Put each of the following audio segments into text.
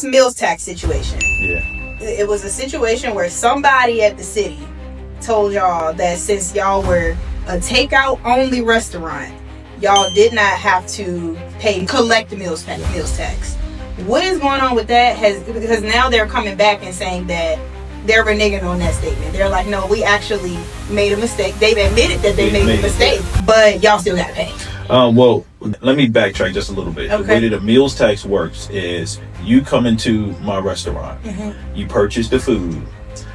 this meals tax situation. Yeah. It was a situation where somebody at the city told y'all that since y'all were a takeout only restaurant, y'all did not have to collect the meals tax. What is going on with that? Because now they're coming back and saying that they're reneging on that statement. They're like, no, we actually made a mistake. They've admitted that they made a mistake, but y'all still gotta pay. Well, let me backtrack just a little bit. Okay. The way that the meals tax works is you come into my restaurant, you purchase the food.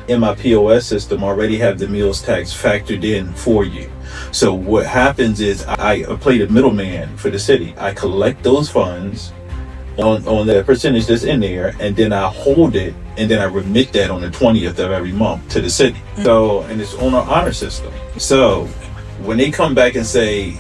In my POS system, I already have the meals tax factored in for you. So what happens is I play the middleman for the city. I collect those funds on the percentage that's in there, and then I hold it, and then I remit that on the 20th of every month to the city. So, and it's on our honor system. So when they come back and say,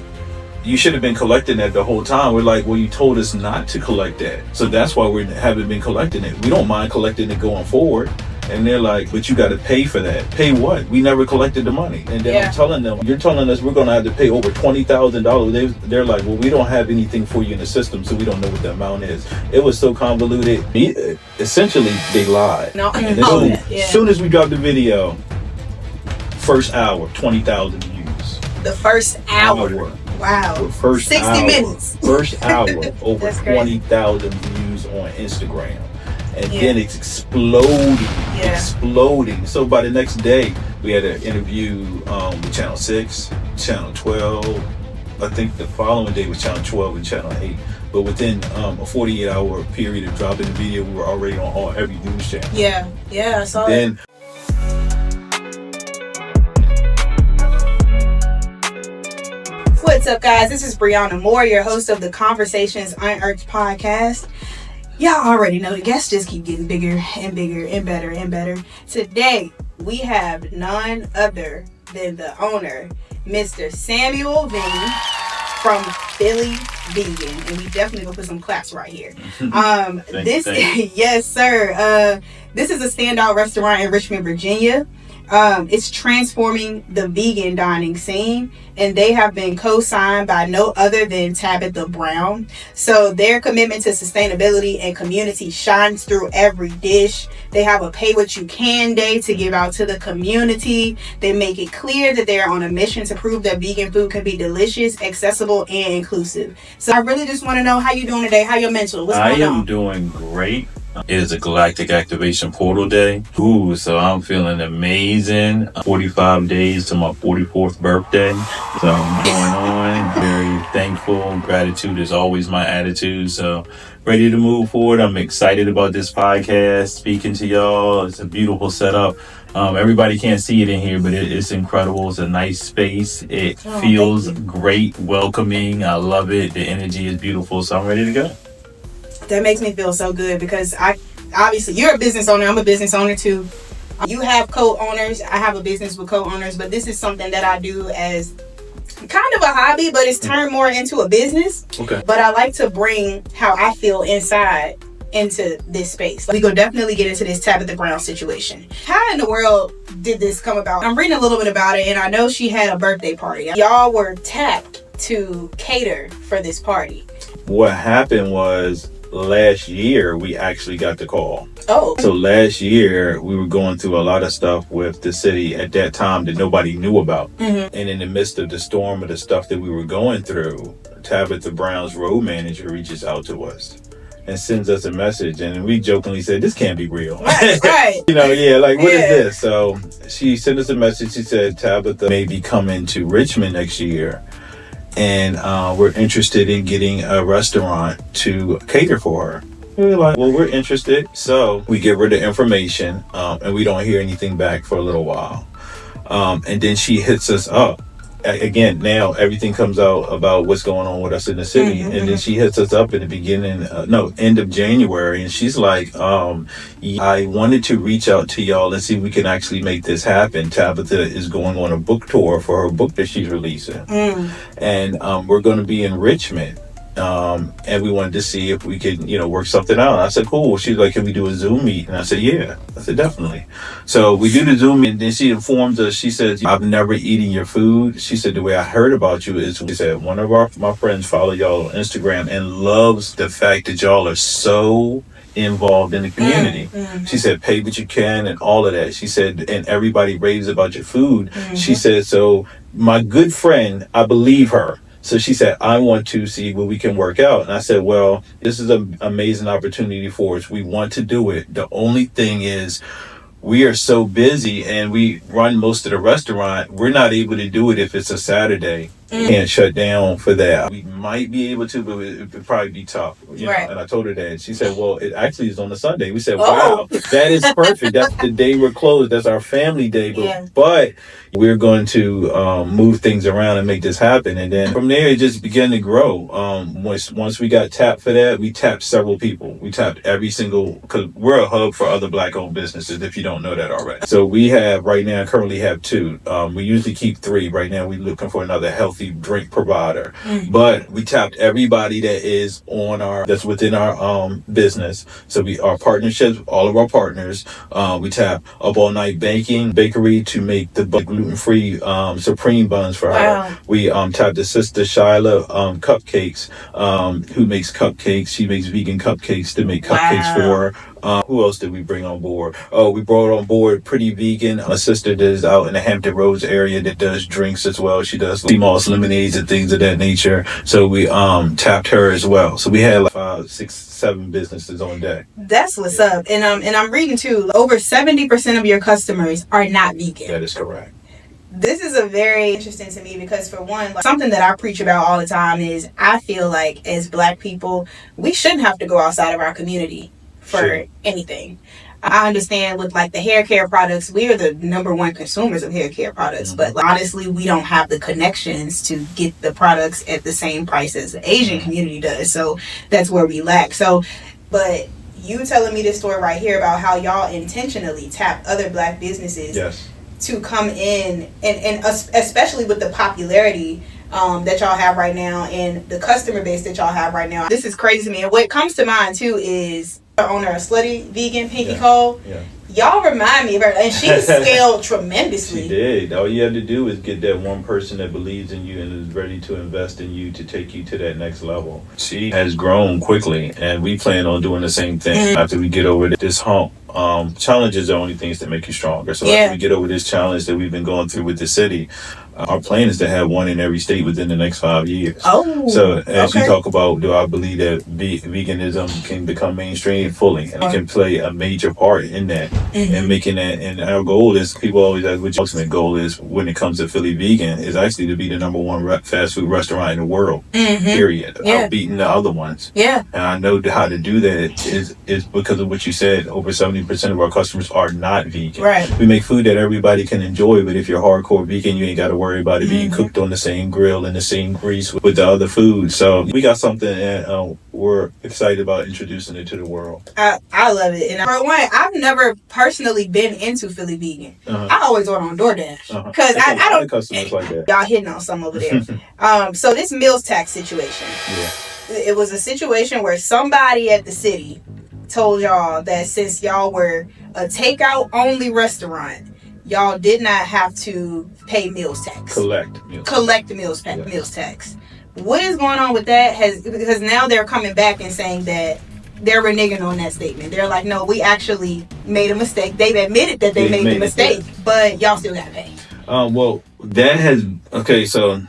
you should have been collecting that the whole time, we're like, well, you told us not to collect that. So that's why we haven't been collecting it. We don't mind collecting it going forward. And they're like, but you got to pay for that. Pay what? We never collected the money. And then I'm telling them, you're telling us we're going to have to pay over $20,000. They're like, well, we don't have anything for you in the system, so we don't know what the amount is. It was so convoluted. Essentially, they lied. No, as soon as we dropped the video, first hour, 20,000 views. The first hour. Wow. The first 60 hour, minutes. First hour, over 20,000 views on Instagram. And then it's exploding. So by the next day, we had an interview with Channel 6, Channel 12. I think the following day was Channel 12 and Channel 8. But within a 48-hour period of dropping the video, we were already on every news channel. Yeah, I saw it. What's up, guys? This is Brianna Moore, your host of the Conversations Unearthed podcast. Y'all already know the guests just keep getting bigger and bigger and better and better. Today, we have none other than the owner, Mr. Samuel Veney from Philly Vegan. And we definitely will put some claps right here. Yes, sir. This is a standout restaurant in Richmond, Virginia. It's transforming the vegan dining scene, and they have been co-signed by no other than Tabitha Brown. So their commitment to sustainability and community shines through every dish. They have a pay what you can day to give out to the community. They make it clear that they are on a mission to prove that vegan food can be delicious, accessible, and inclusive. So I really just want to know how you doing today. How your mental? What's going on? I am doing great. It is a Galactic Activation Portal Day. So I'm feeling amazing. 45 days to my 44th birthday. So I'm going on. Very thankful. Gratitude is always my attitude. So ready to move forward. I'm excited about this podcast, speaking to y'all. It's a beautiful setup. Everybody can't see it in here, but it's incredible. It's a nice space. It feels great, welcoming. I love it. The energy is beautiful. So I'm ready to go. That makes me feel so good because obviously you're a business owner. I'm a business owner too. You have co-owners. I have a business with co-owners, but this is something that I do as kind of a hobby, but it's turned more into a business. Okay. But I like to bring how I feel inside into this space. We go definitely get into this Tabitha Brown situation. How in the world did this come about? I'm reading a little bit about it, and I know she had a birthday party. Y'all were tapped to cater for this party. What happened was, last year we actually got the call. So last year we were going through a lot of stuff with the city at that time that nobody knew about. And in the midst of the storm of the stuff that we were going through, Tabitha Brown's road manager reaches out to us and sends us a message, and we jokingly said, this can't be real. Right. What is this? So she sent us a message. She said Tabitha may be coming to Richmond next year, and we're interested in getting a restaurant to cater for her. We were like, well, we're interested. So we give her the information, and we don't hear anything back for a little while. And then she hits us up. Again, now everything comes out about what's going on with us in the city. And then she hits us up in the end of January. And she's like, I wanted to reach out to y'all and see if we can actually make this happen. Tabitha is going on a book tour for her book that she's releasing. And we're going to be in Richmond. And we wanted to see if we could, work something out. I said, cool. She's like, can we do a Zoom meet? And I said, yeah. I said, definitely. So we do the Zoom meet, and then she informs us. She says, I've never eaten your food. She said, the way I heard about you is, she said, one of my friends follow y'all on Instagram and loves the fact that y'all are so involved in the community. She said, pay what you can and all of that. She said, and everybody raves about your food. She said, so my good friend, I believe her. So she said, I want to see what we can work out. And I said, well, this is an amazing opportunity for us. We want to do it. The only thing is, we are so busy and we run most of the restaurant. We're not able to do it if it's a Saturday. Can't shut down for that. We might be able to, but it would probably be tough. You know? And I told her that. She said, well, it actually is on a Sunday. We said, wow, that is perfect. That's the day we're closed. That's our family day. But we're going to move things around and make this happen. And then from there, it just began to grow. Once we got tapped for that, we tapped several people. We tapped every single, because we're a hub for other Black-owned businesses, if you don't know that already. So we have, currently have 2. We usually keep 3. Right now, we're looking for another healthy drink provider. But we tapped everybody that's within our business. So our partnerships, all of our partners, we tap Up All Night Bakery to make the gluten-free supreme buns for her. We tapped the sister Shyla Cupcakes, who makes cupcakes. She makes vegan cupcakes to make cupcakes for her. Who else did we bring on board? Oh, we brought on board Pretty Vegan, a sister that is out in the Hampton Roads area that does drinks as well. She does sea moss lemonades and things of that nature. So we tapped her as well. So we had like 5, 6, 7 businesses on deck. That's what's up. And I'm reading too, over 70% of your customers are not vegan. That is correct. This is a very interesting to me because, for one, something that I preach about all the time is I feel like as Black people, we shouldn't have to go outside of our community for anything. I understand with like the hair care products, we are the number 1 consumers of hair care products, but honestly, we don't have the connections to get the products at the same price as the Asian community does. So that's where we lack. So, but you telling me this story right here about how y'all intentionally tap other Black businesses to come in, and especially with the popularity that y'all have right now and the customer base that y'all have right now. This is crazy to me. And what comes to mind too is the owner of Slutty Vegan, Pinky Cole. Y'all remind me of her, and she scaled tremendously. She did. All you have to do is get that one person that believes in you and is ready to invest in you to take you to that next level. She has grown quickly, and we plan on doing the same thing after we get over this hump. Challenges are only things that make you stronger. So after we get over this challenge that we've been going through with the city, our plan is to have one in every state within the next 5 years. So as you talk about, do I believe that veganism can become mainstream fully, and it can play a major part in that, and making that. And our goal is, people always ask what your ultimate goal is when it comes to Philly Vegan, is actually to be the number 1 fast food restaurant in the world. Period. Beating the other ones. And I know how to do that is because of what you said. Over 70% of our customers are not vegan. We make food that everybody can enjoy, but if you're hardcore vegan, you ain't got to worry about it being cooked on the same grill and the same grease with the other food. So we got something that we're excited about introducing it to the world. I love it. And for one, I've never personally been into Philly Vegan. I always order on DoorDash because I don't customers like that. Y'all hitting on some over there. So this meals tax situation, it was a situation where somebody at the city told y'all that since y'all were a takeout only restaurant, y'all did not have to pay meals tax. Collect the meals tax. What is going on with that? Because now they're coming back and saying that they're reneging on that statement. They're like, no, we actually made a mistake. They've admitted that they made the mistake, but y'all still got to pay. Well, that has... Okay, so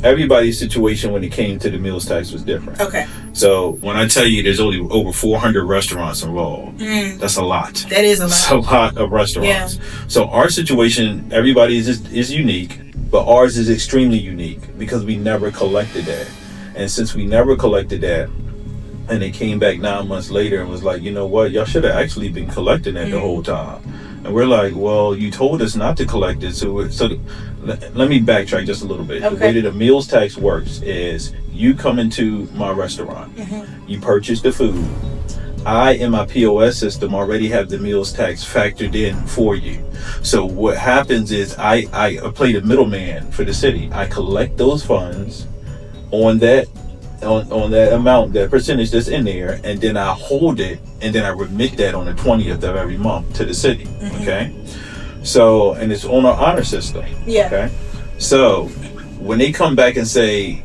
everybody's situation when it came to the meals tax was different. So when I tell you there's only over 400 restaurants involved, that's a lot. That is a lot. It's a lot of restaurants. So our situation, everybody is unique, but ours is extremely unique because we never collected that. And since we never collected that, and they came back 9 months later and was like, you know what, y'all should have actually been collecting that the whole time. And we're like, well, you told us not to collect it. So let me backtrack just a little bit. The way that the meals tax works is you come into my restaurant, you purchase the food. I, in my POS system, already have the meals tax factored in for you. So what happens is I play the middleman for the city. I collect those funds on that amount, that percentage that's in there, and then I hold it, and then I remit that on the 20th of every month to the city. Okay, so, and it's on our honor system. Okay, so when they come back and say,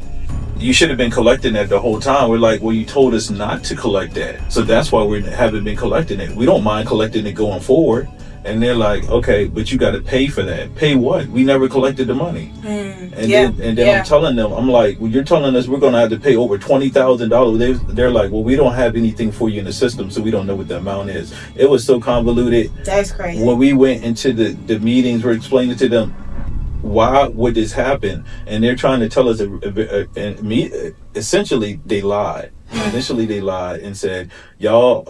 you should have been collecting that the whole time. We're like, well, you told us not to collect that. So that's why we haven't been collecting it. We don't mind collecting it going forward. And they're like, okay, but you got to pay for that. Pay what? We never collected the money. Then I'm telling them, I'm like, well, you're telling us we're going to have to pay over $20,000. They're like, well, we don't have anything for you in the system, so we don't know what the amount is. It was so convoluted. That's crazy. When we went into the meetings, we're explaining to them, why would this happen? And they're trying to tell us, essentially, they lied. Initially, they lied and said, y'all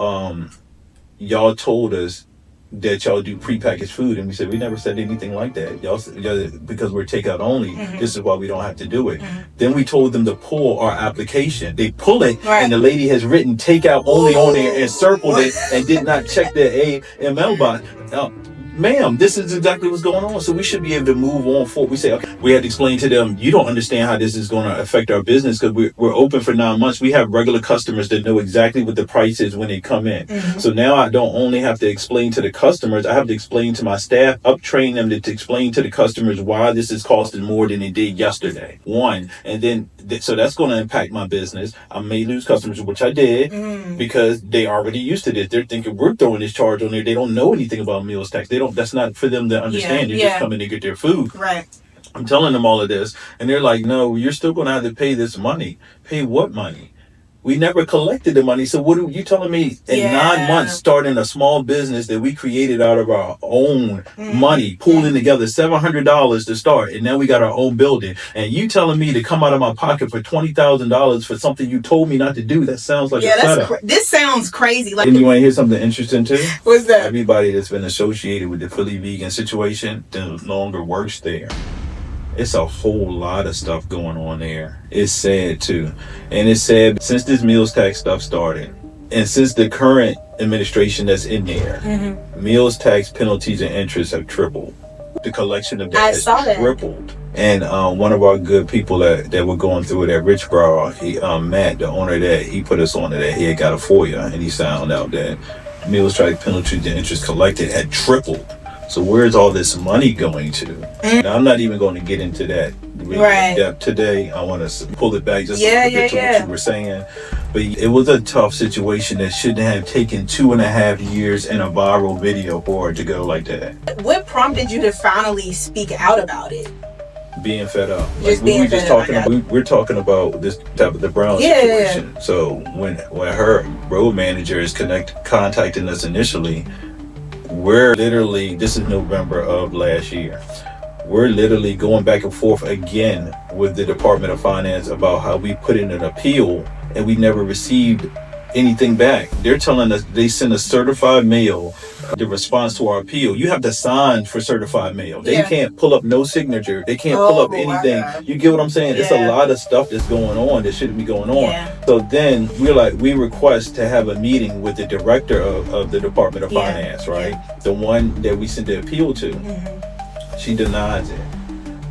told us that y'all do prepackaged food, and we said we never said anything like that. Y'all because we're takeout only. This is why we don't have to do it. Then we told them to pull our application. They pull it, and the lady has written takeout only on there and circled it and did not check the AML box. Ma'am, this is exactly what's going on. So we should be able to move on forward. We say, okay, we had to explain to them, you don't understand how this is going to affect our business because we're open for 9 months. We have regular customers that know exactly what the price is when they come in. So now I don't only have to explain to the customers, I have to explain to my staff, uptrain them to explain to the customers why this is costing more than it did yesterday. One, and then so that's going to impact my business. I may lose customers, which I did, because they already used to this. They're thinking we're throwing this charge on there. They don't know anything about meals tax. That's not for them to understand. They're just coming to get their food. Right. I'm telling them all of this, and they're like, no, you're still going to have to pay this money. Pay what money? We never collected the money. So what are you telling me in 9 months starting a small business that we created out of our own money, pooling together $700 to start, and now we got our own building, and you telling me to come out of my pocket for $20,000 for something you told me not to do? That sounds like a setup. This sounds crazy. Like, and you want to hear something interesting too? What's that? Everybody that's been associated with the Philly vegan situation no longer works there. It's a whole lot of stuff going on there. It's sad too. And it's sad since this meals tax stuff started, and since the current administration that's in there, meals tax penalties and interest have tripled. The collection of that has tripled. And one of our good people that were going through it at Richmond, Matt, the owner of that, he put us on to that. He had got a FOIA, and he found out that meals tax penalties and interest collected had tripled. So where's all this money going to? Now, I'm not even going to get into that in depth today. I want to pull it back just a little bit to what you were saying. But it was a tough situation that shouldn't have taken 2.5 years and a viral video for it to go like that. What prompted you to finally speak out about it? Being fed up. We're talking about this type of the Brown situation. So when her road manager is contacting us initially, we're literally, this is November of last year, we're literally going back and forth again with the Department of Finance about how we put in an appeal and we never received anything back. They're telling us they send a certified mail, the response to our appeal. You have to sign for certified mail. They can't pull up no signature. They can't pull up anything. You get what I'm saying? It's a lot of stuff that's going on that shouldn't be going on. So then we request to have a meeting with the director of the Department of Finance, right? The one that we sent the appeal to. She denies it.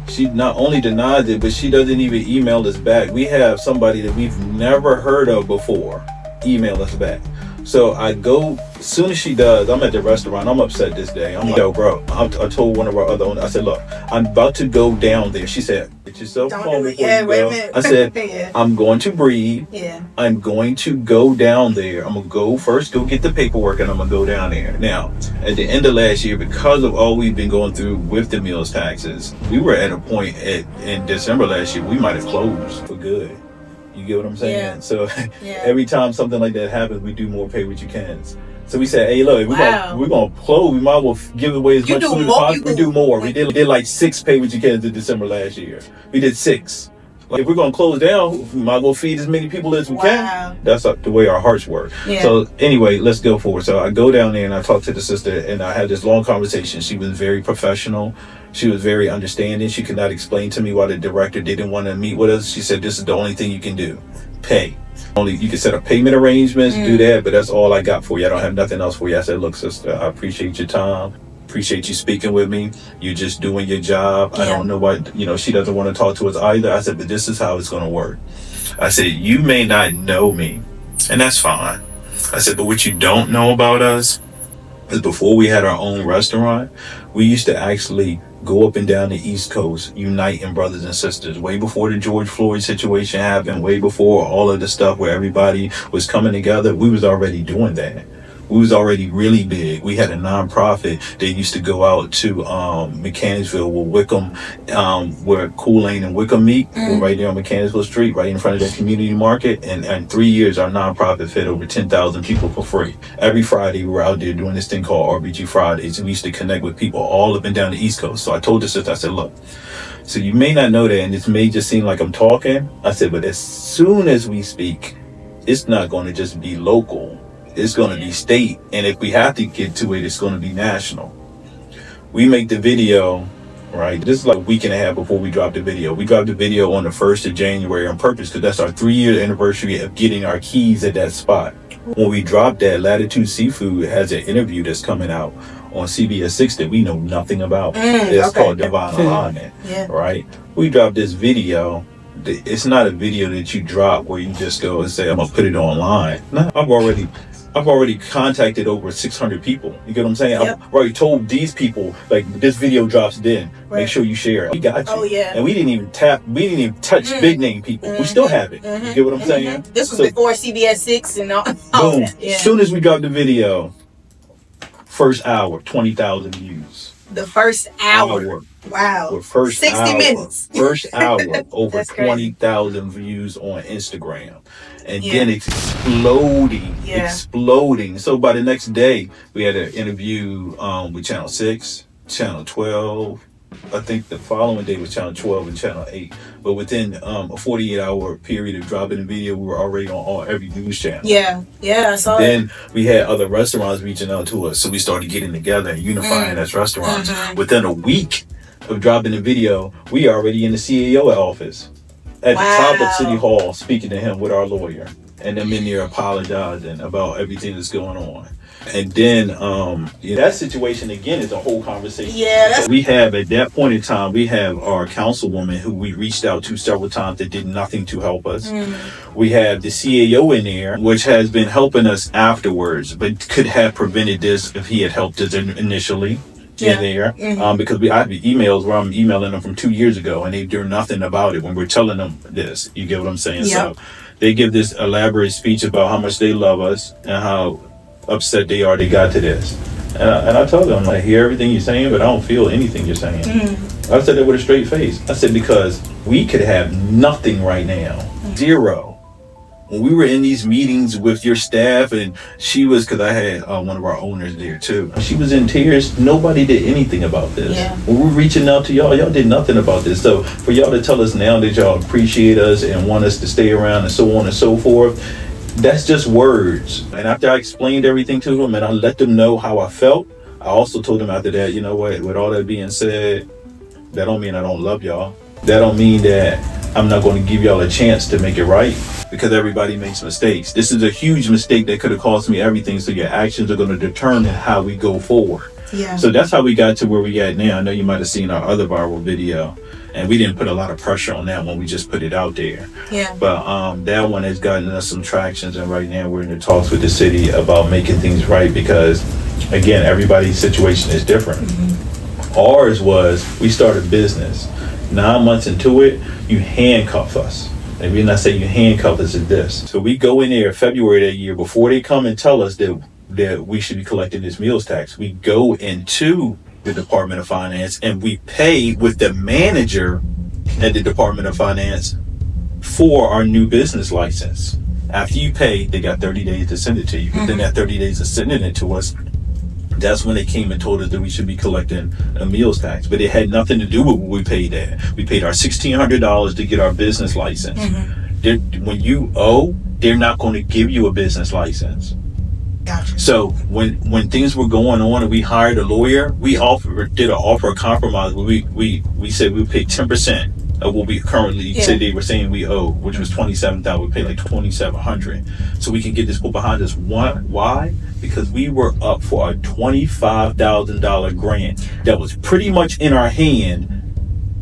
She not only denies it, but she doesn't even email us back. We have somebody that we've never heard of before email us back. So I go, as soon as she does, I'm at the restaurant, I'm upset this day. I'm like, yo, bro, I told one of our other owners, I said, look, I'm about to go down there. She said, get yourself home before you go. I said, I'm going to breathe. I'm going to go down there. I'm going to go get the paperwork, and I'm going to go down there. Now, at the end of last year, because of all we've been going through with the meals taxes, we were at a point in December last year, we might have closed for good. You get what I'm saying? So every time something like that happens, we do more pay what you can. So we said, hey, look, we're going to close. We might as well give away as much food as possible. We do more. We did like 6 pay what you can in December last year. We did 6. Like, if we're going to close down, we might as well feed as many people as we can. That's the way our hearts work. So anyway, let's go forward. So I go down there and I talk to the sister, and I had this long conversation. She was very professional. She was very understanding. She could not explain to me why the director didn't want to meet with us. She said, this is the only thing you can do. Pay. Only you can set up payment arrangements, do that, but that's all I got for you. I don't have nothing else for you. I said, look, sister, I appreciate your time. Appreciate you speaking with me. You're just doing your job. I don't know why, she doesn't want to talk to us either. I said, but this is how it's going to work. I said, you may not know me, and that's fine. I said, but what you don't know about us is before we had our own restaurant, we used to actually go up and down the East Coast, uniting brothers and sisters. Way before the George Floyd situation happened, way before all of the stuff where everybody was coming together, we was already doing that. We was already really big. We had a nonprofit. They used to go out to Mechanicsville, where Wickham, where Cool Lane and Wickham meet, right there on Mechanicsville Street, right in front of that community market. And in 3 years, our nonprofit fed over 10,000 people for free. Every Friday, we were out there doing this thing called RBG Fridays, and we used to connect with people all up and down the East Coast. So I told the sister, I said, look, so you may not know that, and this may just seem like I'm talking. I said, but as soon as we speak, it's not going to just be local. It's going to be state, and if we have to get to it, it's going to be national. We make the video, right? This is like a week and a half before we drop the video. We dropped the video on the 1st of January on purpose because that's our 3-year anniversary of getting our keys at that spot. When we dropped that, Latitude Seafood has an interview that's coming out on CBS 6 that we know nothing about. It's called Divine Alignment, right? We dropped this video. It's not a video that you drop where you just go and say, I'm going to put it online. No, I've already contacted over 600 people. You get what I'm saying? Yep. I've already told these people, like, this video drops then. Make sure you share it. We got you. Oh, yeah. And we didn't even touch big name people. We still have it. You get what I'm saying? This was before CBS 6 and all. Boom. As soon as we dropped the video, first hour, 20,000 views. The first hour. Wow. The first 60 minutes. First hour, over 20,000 views on Instagram. And then it's exploding. So by the next day, we had an interview with Channel 6, Channel 12. I think the following day was Channel 12 and Channel 8. But within a 48-hour period of dropping the video, we were already on every news channel. Yeah, I saw it. Then we had other restaurants reaching out to us. So we started getting together and unifying as restaurants. Within a week of dropping the video, we already in the CEO office at the top of City Hall speaking to him with our lawyer. And them in there apologizing about everything that's going on. And then that situation again is a whole conversation. Yeah. We have at that point in time, we have our councilwoman who we reached out to several times that did nothing to help us. We have the CAO in there, which has been helping us afterwards, but could have prevented this if he had helped us initially. In there, because I have emails where I'm emailing them from 2 years ago and they do nothing about it when we're telling them this. You get what I'm saying? So they give this elaborate speech about how much they love us and how upset they are they got to this. And I told them, I hear everything you're saying, but I don't feel anything you're saying. I said that with a straight face. I said, because we could have nothing right now. Zero. When we were in these meetings with your staff, and she was, because I had one of our owners there too. She was in tears. Nobody did anything about this. When we were reaching out to y'all did nothing about this. So for y'all to tell us now that y'all appreciate us and want us to stay around and so on and so forth, that's just words. And after I explained everything to them and I let them know how I felt, I also told them after that, you know what, with all that being said, that don't mean I don't love y'all. That don't mean that I'm not going to give y'all a chance to make it right, because everybody makes mistakes. This is a huge mistake that could have cost me everything. So your actions are going to determine how we go forward. So that's how we got to where we at now. I know you might have seen our other viral video, and we didn't put a lot of pressure on that one. We just put it out there. But that one has gotten us some tractions, and right now we're in the talks with the city about making things right, because again, everybody's situation is different. Ours was, we started business. 9 months into it, you handcuff us. And when I say you handcuff us, is this. So we go in there February that year, before they come and tell us that we should be collecting this meals tax. We go into the Department of Finance and we pay with the manager at the Department of Finance for our new business license. After you pay, they got 30 days to send it to you. Within that 30 days of sending it to us, that's when they came and told us that we should be collecting a meals tax. But it had nothing to do with what we paid at. We paid our $1,600 to get our business license. When you owe, they're not going to give you a business license. Gotcha. So when things were going on and we hired a lawyer, we did an offer of compromise where we said we would pay 10% of what we currently said they were saying we owe, which was $27,000. We paid like $2,700, so we can get this put behind us. Why? Because we were up for a $25,000 grant that was pretty much in our hand.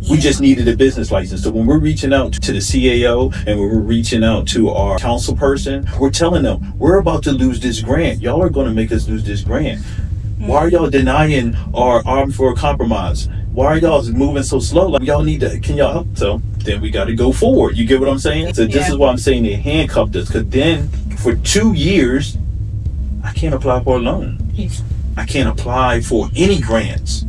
We just needed a business license. So when we're reaching out to the CAO and when we're reaching out to our council person, we're telling them, we're about to lose this grant. Y'all are going to make us lose this grant. Why are y'all denying our arm for a compromise? Why are y'all moving so slow? Like, y'all need to, can y'all help? So then we got to go forward. You get what I'm saying? So this is why I'm saying they handcuffed us. Because then for 2 years, I can't apply for a loan. I can't apply for any grants.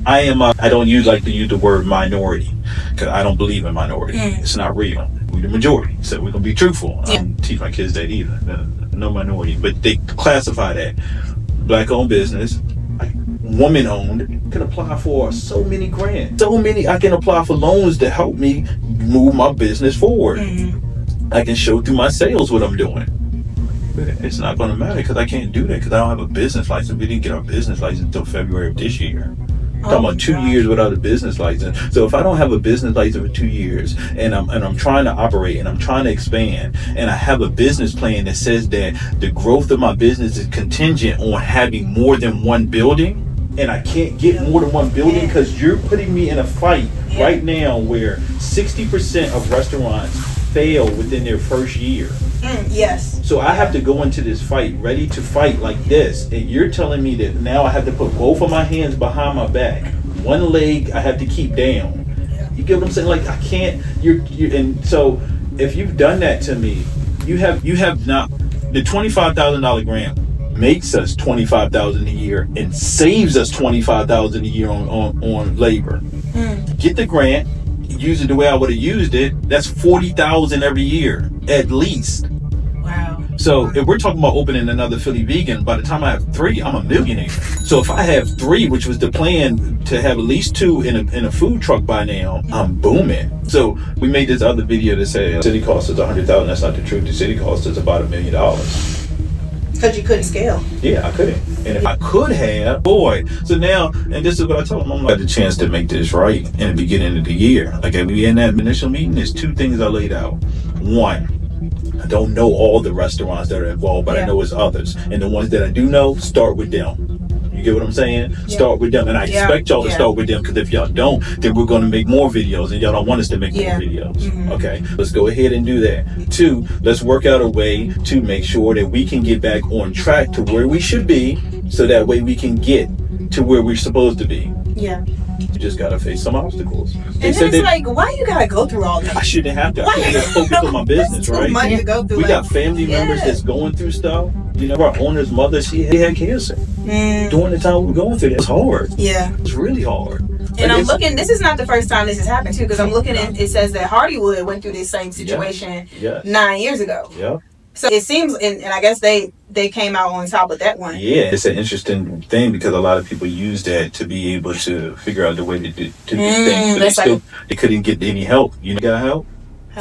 I don't like to use the word minority because I don't believe in minority. It's not real. We're the majority, so we're gonna be truthful. I don't teach my kids that either. No minority, but they classify that black-owned business, like woman-owned, can apply for so many grants. So many. I can apply for loans to help me move my business forward. I can show through my sales what I'm doing. But it's not gonna matter because I can't do that because I don't have a business license. We didn't get our business license until February of this year. Talking about 2 years without a business license. So if I don't have a business license for 2 years and I'm trying to operate and I'm trying to expand and I have a business plan that says that the growth of my business is contingent on having more than one building, and I can't get more than one building because you're putting me in a fight right now where 60% of restaurants fail within their first year. Yes. So I have to go into this fight ready to fight like this, and you're telling me that now I have to put both of my hands behind my back, one leg I have to keep down. You get what I'm saying? Like I can't. And so if you've done that to me, you have not. The $25,000 grant makes us $25,000 a year and saves us $25,000 a year on labor. Get the grant. Use it the way I would have used it, that's $40,000 every year, at least. Wow. So if we're talking about opening another Philly Vegan, by the time I have 3, I'm a millionaire. So if I have 3, which was the plan to have at least 2 in a food truck by now, I'm booming. So we made this other video that said city cost us $100,000. That's not the truth. The city cost us about $1 million. Because you couldn't scale. Yeah, I couldn't. And if I could have, boy. So now, and this is what I told them, I had the chance to make this right in the beginning of the year. Like we in that initial meeting, there's 2 things I laid out. One, I don't know all the restaurants that are involved, but I know it's others. And the ones that I do know, start with them. You get what I'm saying? Start with them. And I expect y'all to start with them because if y'all don't, then we're going to make more videos and y'all don't want us to make more videos. Okay, let's go ahead and do that. 2, let's work out a way to make sure that we can get back on track to where we should be so that way we can get to where we're supposed to be. Yeah. You just got to face some obstacles. And then it's like, why you got to go through all that? I shouldn't have to. I should just focus on my business, right? Much to go through. We got family members that's going through stuff. You know, our owner's mother, she had cancer. During the time we were going through it, it's hard. Yeah. It's really hard. And I'm looking, this is not the first time this has happened too, because I'm looking at, it says that Hardywood went through this same situation 9 years ago. Yeah. So it seems, and I guess they came out on top with that one. Yeah, it's an interesting thing because a lot of people use that to be able to figure out the way to do things. But they couldn't get any help. You know, got help?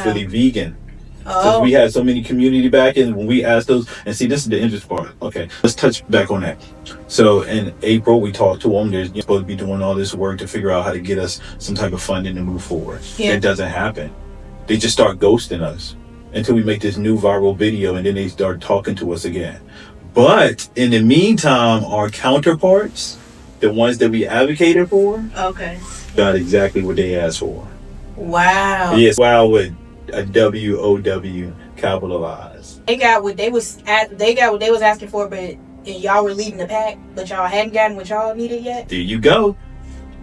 Philly Vegan. Because we had so many community backings when we asked those. And see, this is the interesting part. Okay, let's touch back on that. So in April, we talked to them. They're supposed to be doing all this work to figure out how to get us some type of funding to move forward. Yeah. That doesn't happen. They just start ghosting us until we make this new viral video, and then they start talking to us again. But in the meantime, our counterparts, the ones that we advocated for, got exactly what they asked for. Wow. Yes, wow with a WOW capitalized. They got what they was asking for, but y'all were leading the pack, but y'all hadn't gotten what y'all needed yet. There you go.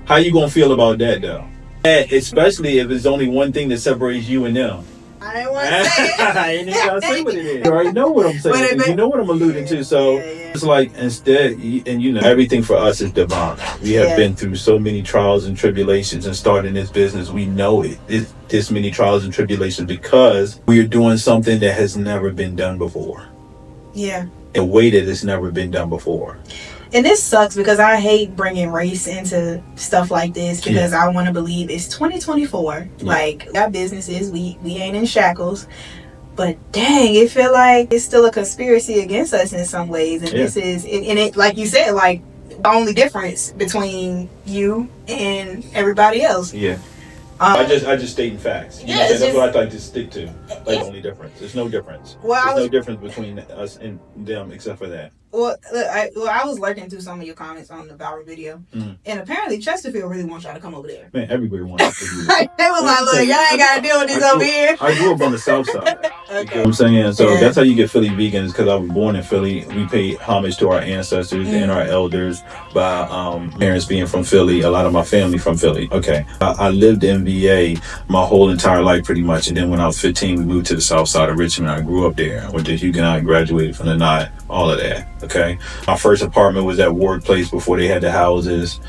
How you gonna feel about that though? And especially if it's only one thing that separates you and them. I didn't want to say it. I ain't even gonna say what it is. You already know what I'm saying. You know what I'm alluding to. So it's like instead, and you know, everything for us is divine. We have been through so many trials and tribulations, and starting this business, we know it's this many trials and tribulations because we are doing something that has never been done before. Yeah. In a way that it's never been done before. And this sucks because I hate bringing race into stuff like this because I want to believe it's 2024. Yeah. Like, our businesses, we ain't in shackles. But dang, it feel like it's still a conspiracy against us in some ways. And this is, and it, like you said, like, the only difference between you and everybody else. Yeah. I just stating facts. You know, that's what I like to stick to. Like, only difference. There's no difference. Well, there's no difference between us and them except for that. Well, I was lurking through some of your comments on the viral video, and apparently Chesterfield really wants y'all to come over there. Man, everybody wants to do They was like, look, y'all ain't got to deal with this over here. I grew up on the south side. Okay. You know what I'm saying? So that's how you get Philly vegans, because I was born in Philly. We pay homage to our ancestors and our elders by parents being from Philly. A lot of my family from Philly. Okay. I lived in VA my whole entire life pretty much. And then when I was 15, we moved to the south side of Richmond. I grew up there. I went to Huguenot, graduated from the Knot, all of that. Okay. My first apartment was at Ward Place before they had the houses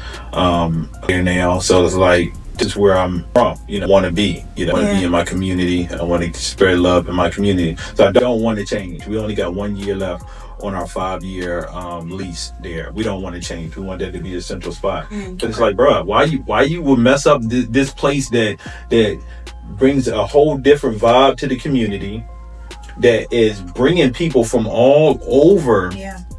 here now. So it's like, this is where I'm from, want to be, want to be in my community. I want to spread love in my community. So I don't want to change. We only got 1 year left on our 5-year lease there. We don't want to change. We want that to be the central spot. But it's like, bro, why you would mess up this place that brings a whole different vibe to the community, that is bringing people from all over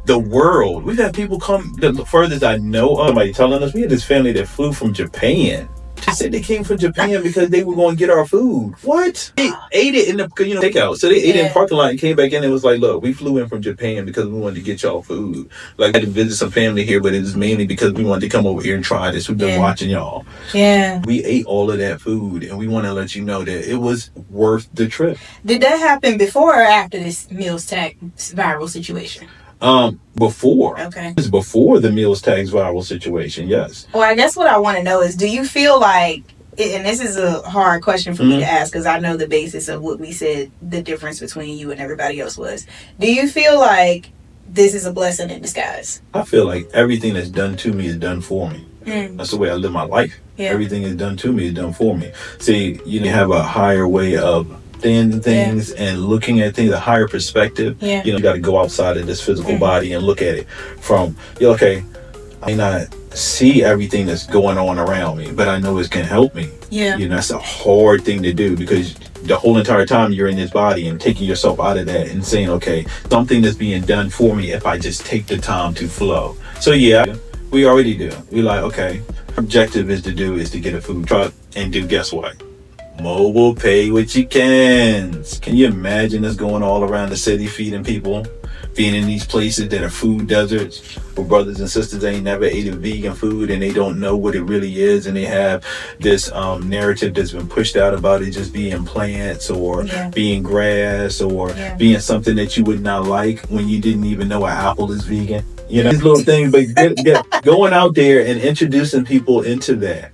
the world. We've had people come, the furthest I know of, somebody telling us, we had this family that flew from Japan. They said they came from Japan because they were going to get our food. What? They ate it in the takeout. So they ate it in the parking lot and came back in and was like, look, we flew in from Japan because we wanted to get y'all food. Like, I had to visit some family here, but it was mainly because we wanted to come over here and try this. We've been watching y'all. Yeah. We ate all of that food, and we want to let you know that it was worth the trip. Did that happen before or after this meals tax viral situation? Before. Okay. It's before the meals tax viral situation, yes. Well, I guess what I want to know is, do you feel like, and this is a hard question for me to ask because I know the basis of what we said, the difference between you and everybody else was. Do you feel like this is a blessing in disguise? I feel like everything that's done to me is done for me. That's the way I live my life. Yeah. Everything is done to me is done for me. See, you have a higher way of understanding things and looking at things, a higher perspective. You got to go outside of this physical body and look at it from, okay, I may not see everything that's going on around me, but I know it can help me. That's a hard thing to do, because the whole entire time you're in this body, and taking yourself out of that and saying, okay, something that's being done for me if I just take the time to flow. So we already do. We like, okay, our objective is to get a food truck and do, guess what? Mobile pay what you can. Can you imagine us going all around the city feeding people? Being in these places that are food deserts, where brothers and sisters ain't never ate a vegan food and they don't know what it really is, and they have this narrative that's been pushed out about it just being plants or being grass or being something that you would not like when you didn't even know an apple is vegan. These little things, but going out there and introducing people into that.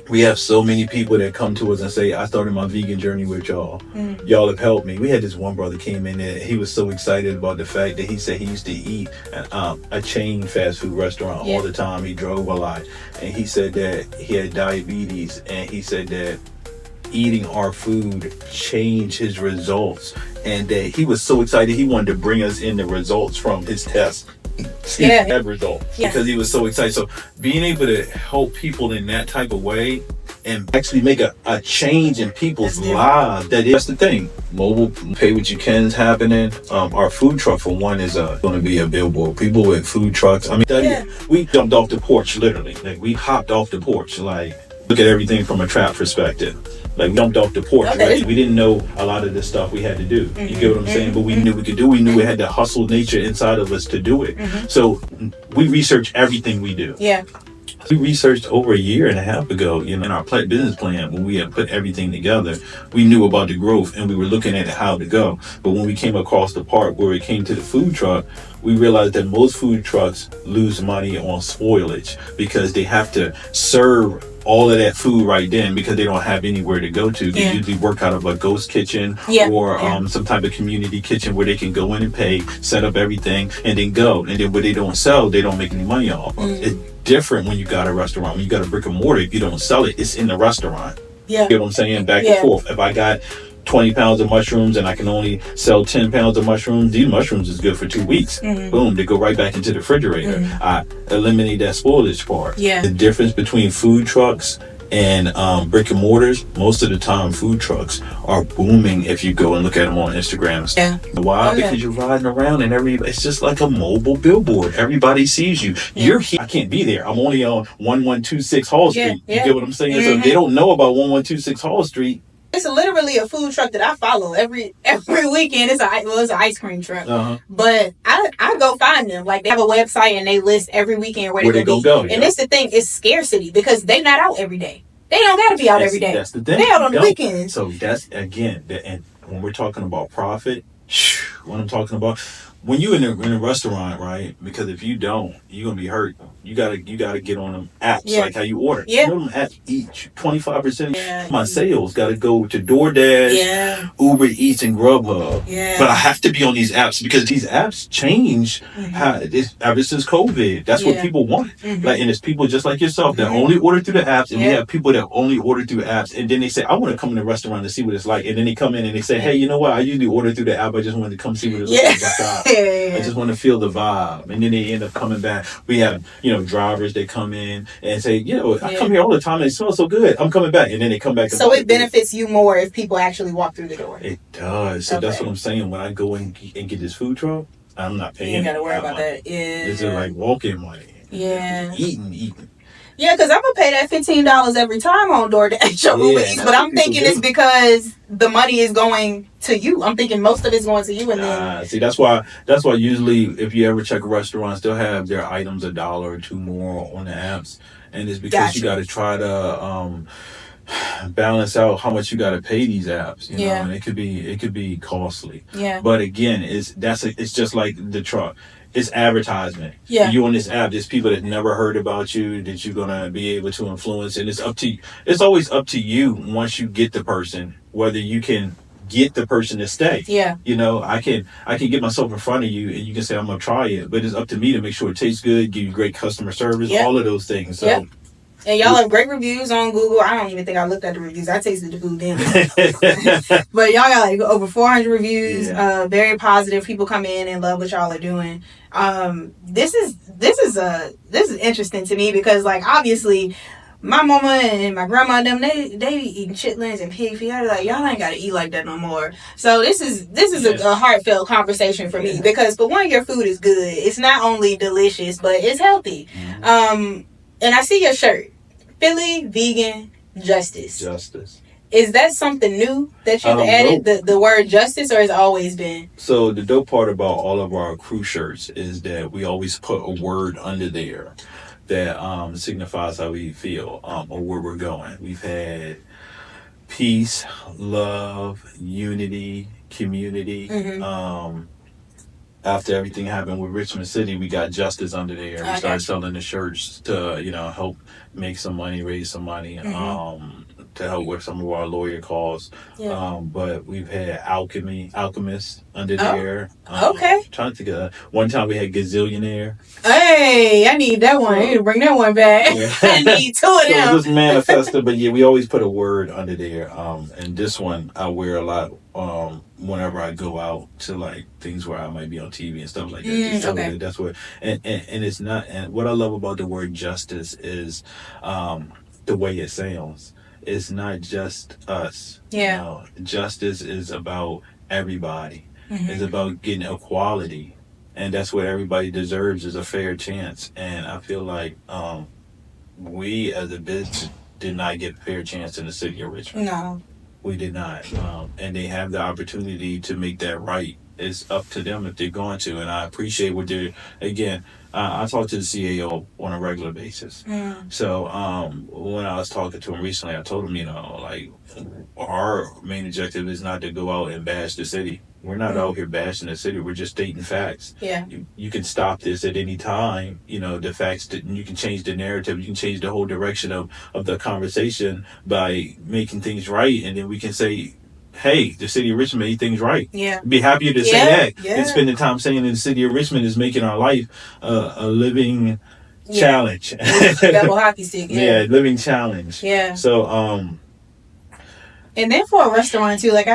We have so many people that come to us and say, I started my vegan journey with y'all. Y'all have helped me. We had this one brother came in and he was so excited about the fact that he said he used to eat a chain fast food restaurant all the time. He drove a lot. And he said that he had diabetes. And he said that eating our food changed his results. And that he was so excited he wanted to bring us in the results from his test. Results because he was so excited. So being able to help people in that type of way and actually make a change in people's lives, that's the thing. Mobile pay what you can is happening. Our food truck, for one, is going to be a billboard. People with food trucks, we jumped off the porch, literally. Like, we hopped off the porch. Like, look at everything from a trap perspective. Like, we jumped off the porch, right? We didn't know a lot of this stuff we had to do. You get what I'm saying? But we knew we could do. We knew we had the hustle nature inside of us to do it. So we research everything we do. We researched over a year and a half ago, in our business plan, when we had put everything together, we knew about the growth and we were looking at how to go. But when we came across the part where it came to the food truck, we realized that most food trucks lose money on spoilage because they have to serve all of that food right then because they don't have anywhere to go to. They usually work out of a ghost kitchen or some type of community kitchen where they can go in and pay, set up everything, and then go. And then what they don't sell, they don't make any money off of. It's different when you got a restaurant. When you got a brick and mortar, if you don't sell it, it's in the restaurant. You get what I'm saying? Back and forth. If I got 20 pounds of mushrooms and I can only sell 10 pounds of mushrooms, these mushrooms is good for 2 weeks. Boom, they go right back into the refrigerator. I eliminate that spoilage part. The difference between food trucks and brick and mortars, most of the time food trucks are booming if you go and look at them on Instagram. Why? Because you're riding around and it's just like a mobile billboard. Everybody sees you. You're here. I can't be there. I'm only on 1126 Hall Street. You get what I'm saying? So if they don't know about 1126 Hall Street, It's literally a food truck that I follow every weekend. It's an ice cream truck. Uh-huh. But I go find them. Like, they have a website and they list every weekend where they gonna go. And it's the thing, it's scarcity because they not out every day. They don't gotta be out every day. That's the thing. They out on the weekends. So that's, again, and when we're talking about profit, what I'm talking about, when you in a restaurant, right? Because if you don't, you're gonna be hurt. You gotta get on them apps, like how you order. Yeah. You know, them apps each 25% of my sales gotta go to DoorDash, Uber Eats, and Grubhub. Yeah. But I have to be on these apps because these apps change ever since COVID. That's what people want. Like, and it's people just like yourself that only order through the apps, and we have people that only order through apps, and then they say, I want to come in the restaurant to see what it's like, and then they come in and they say, hey, you know what? I usually order through the app. I just wanted to come see what it's like outside. I just want to feel the vibe. And then they end up coming back. We have, drivers, they come in and say, I come here all the time and it smells so good. I'm coming back. And then they come back. So it benefits you more if people actually walk through the door. It does. So that's what I'm saying. When I go and get this food truck, I'm not paying. You ain't got to worry about that. Yeah. It's just like walk-in money. Yeah. Eating. Yeah, because I'm going to pay that $15 every time on DoorDash or Uber Eats. But I'm thinking it's because the money is going to you. I'm thinking most of it's going to you. And then see, that's why usually if you ever check restaurants, they'll have their items $1 or $2 more on the apps. And it's because you got to try to balance out how much you got to pay these apps. You know, and it could be costly. Yeah. But again, it's just like the truck. It's advertisement. Yeah. You on this app, there's people that never heard about you that you're gonna be able to influence, and it's up to you. It's always up to you once you get the person, whether you can get the person to stay. Yeah. I can get myself in front of you and you can say I'm gonna try it, but it's up to me to make sure it tastes good, give you great customer service, all of those things. So and y'all have great reviews on Google. I don't even think I looked at the reviews. I tasted the food then. But y'all got like over 400 reviews. Very positive. People come in and love what y'all are doing. This is interesting to me because, like, obviously my mama and my grandma and them, they be eating chitlins and pig feet. They're like, y'all ain't gotta eat like that no more. So this is a heartfelt conversation for me because, for one, your food is good. It's not only delicious, but it's healthy. And I see your shirt. Philly Vegan Justice. Is that something new that you've added, the word justice, or has it always been? So the dope part about all of our crew shirts is that we always put a word under there that signifies how we feel or where we're going. We've had peace, love, unity, community. After everything happened with Richmond City, we got justice under there. We started selling the shirts to, help make some money, raise some money, to help with some of our lawyer calls. But we've had alchemist under there. Trying to think of one time we had gazillionaire. Hey, I need that one. I need to bring that one back. I need two of them. So it was manifested, but we always put a word under there. And this one I wear a lot whenever I go out to like things where I might be on TV and stuff like that. That's what, and it's not. And what I love about the word justice is the way it sounds. It's not just us. Yeah. Justice is about everybody. It's about getting equality, and that's what everybody deserves, is a fair chance. And I feel like we as a business did not get a fair chance in the city of Richmond. No. We did not. And they have the opportunity to make that right. It's up to them if they're going to. And I appreciate what they're, again, I talk to the CAO on a regular basis. So when I was talking to him recently, I told him, like, our main objective is not to go out and bash the city. We're not out here bashing the city. We're just stating facts. Yeah. You can stop this at any time. The facts, you can change the narrative. You can change the whole direction of the conversation by making things right. And then we can say, hey, the city of Richmond made things right. Yeah. Be happier to say that. Yeah. And spending time saying that the city of Richmond is making our life a living challenge. Double hockey stick. Yeah, living challenge. Yeah. So, and then for a restaurant too, like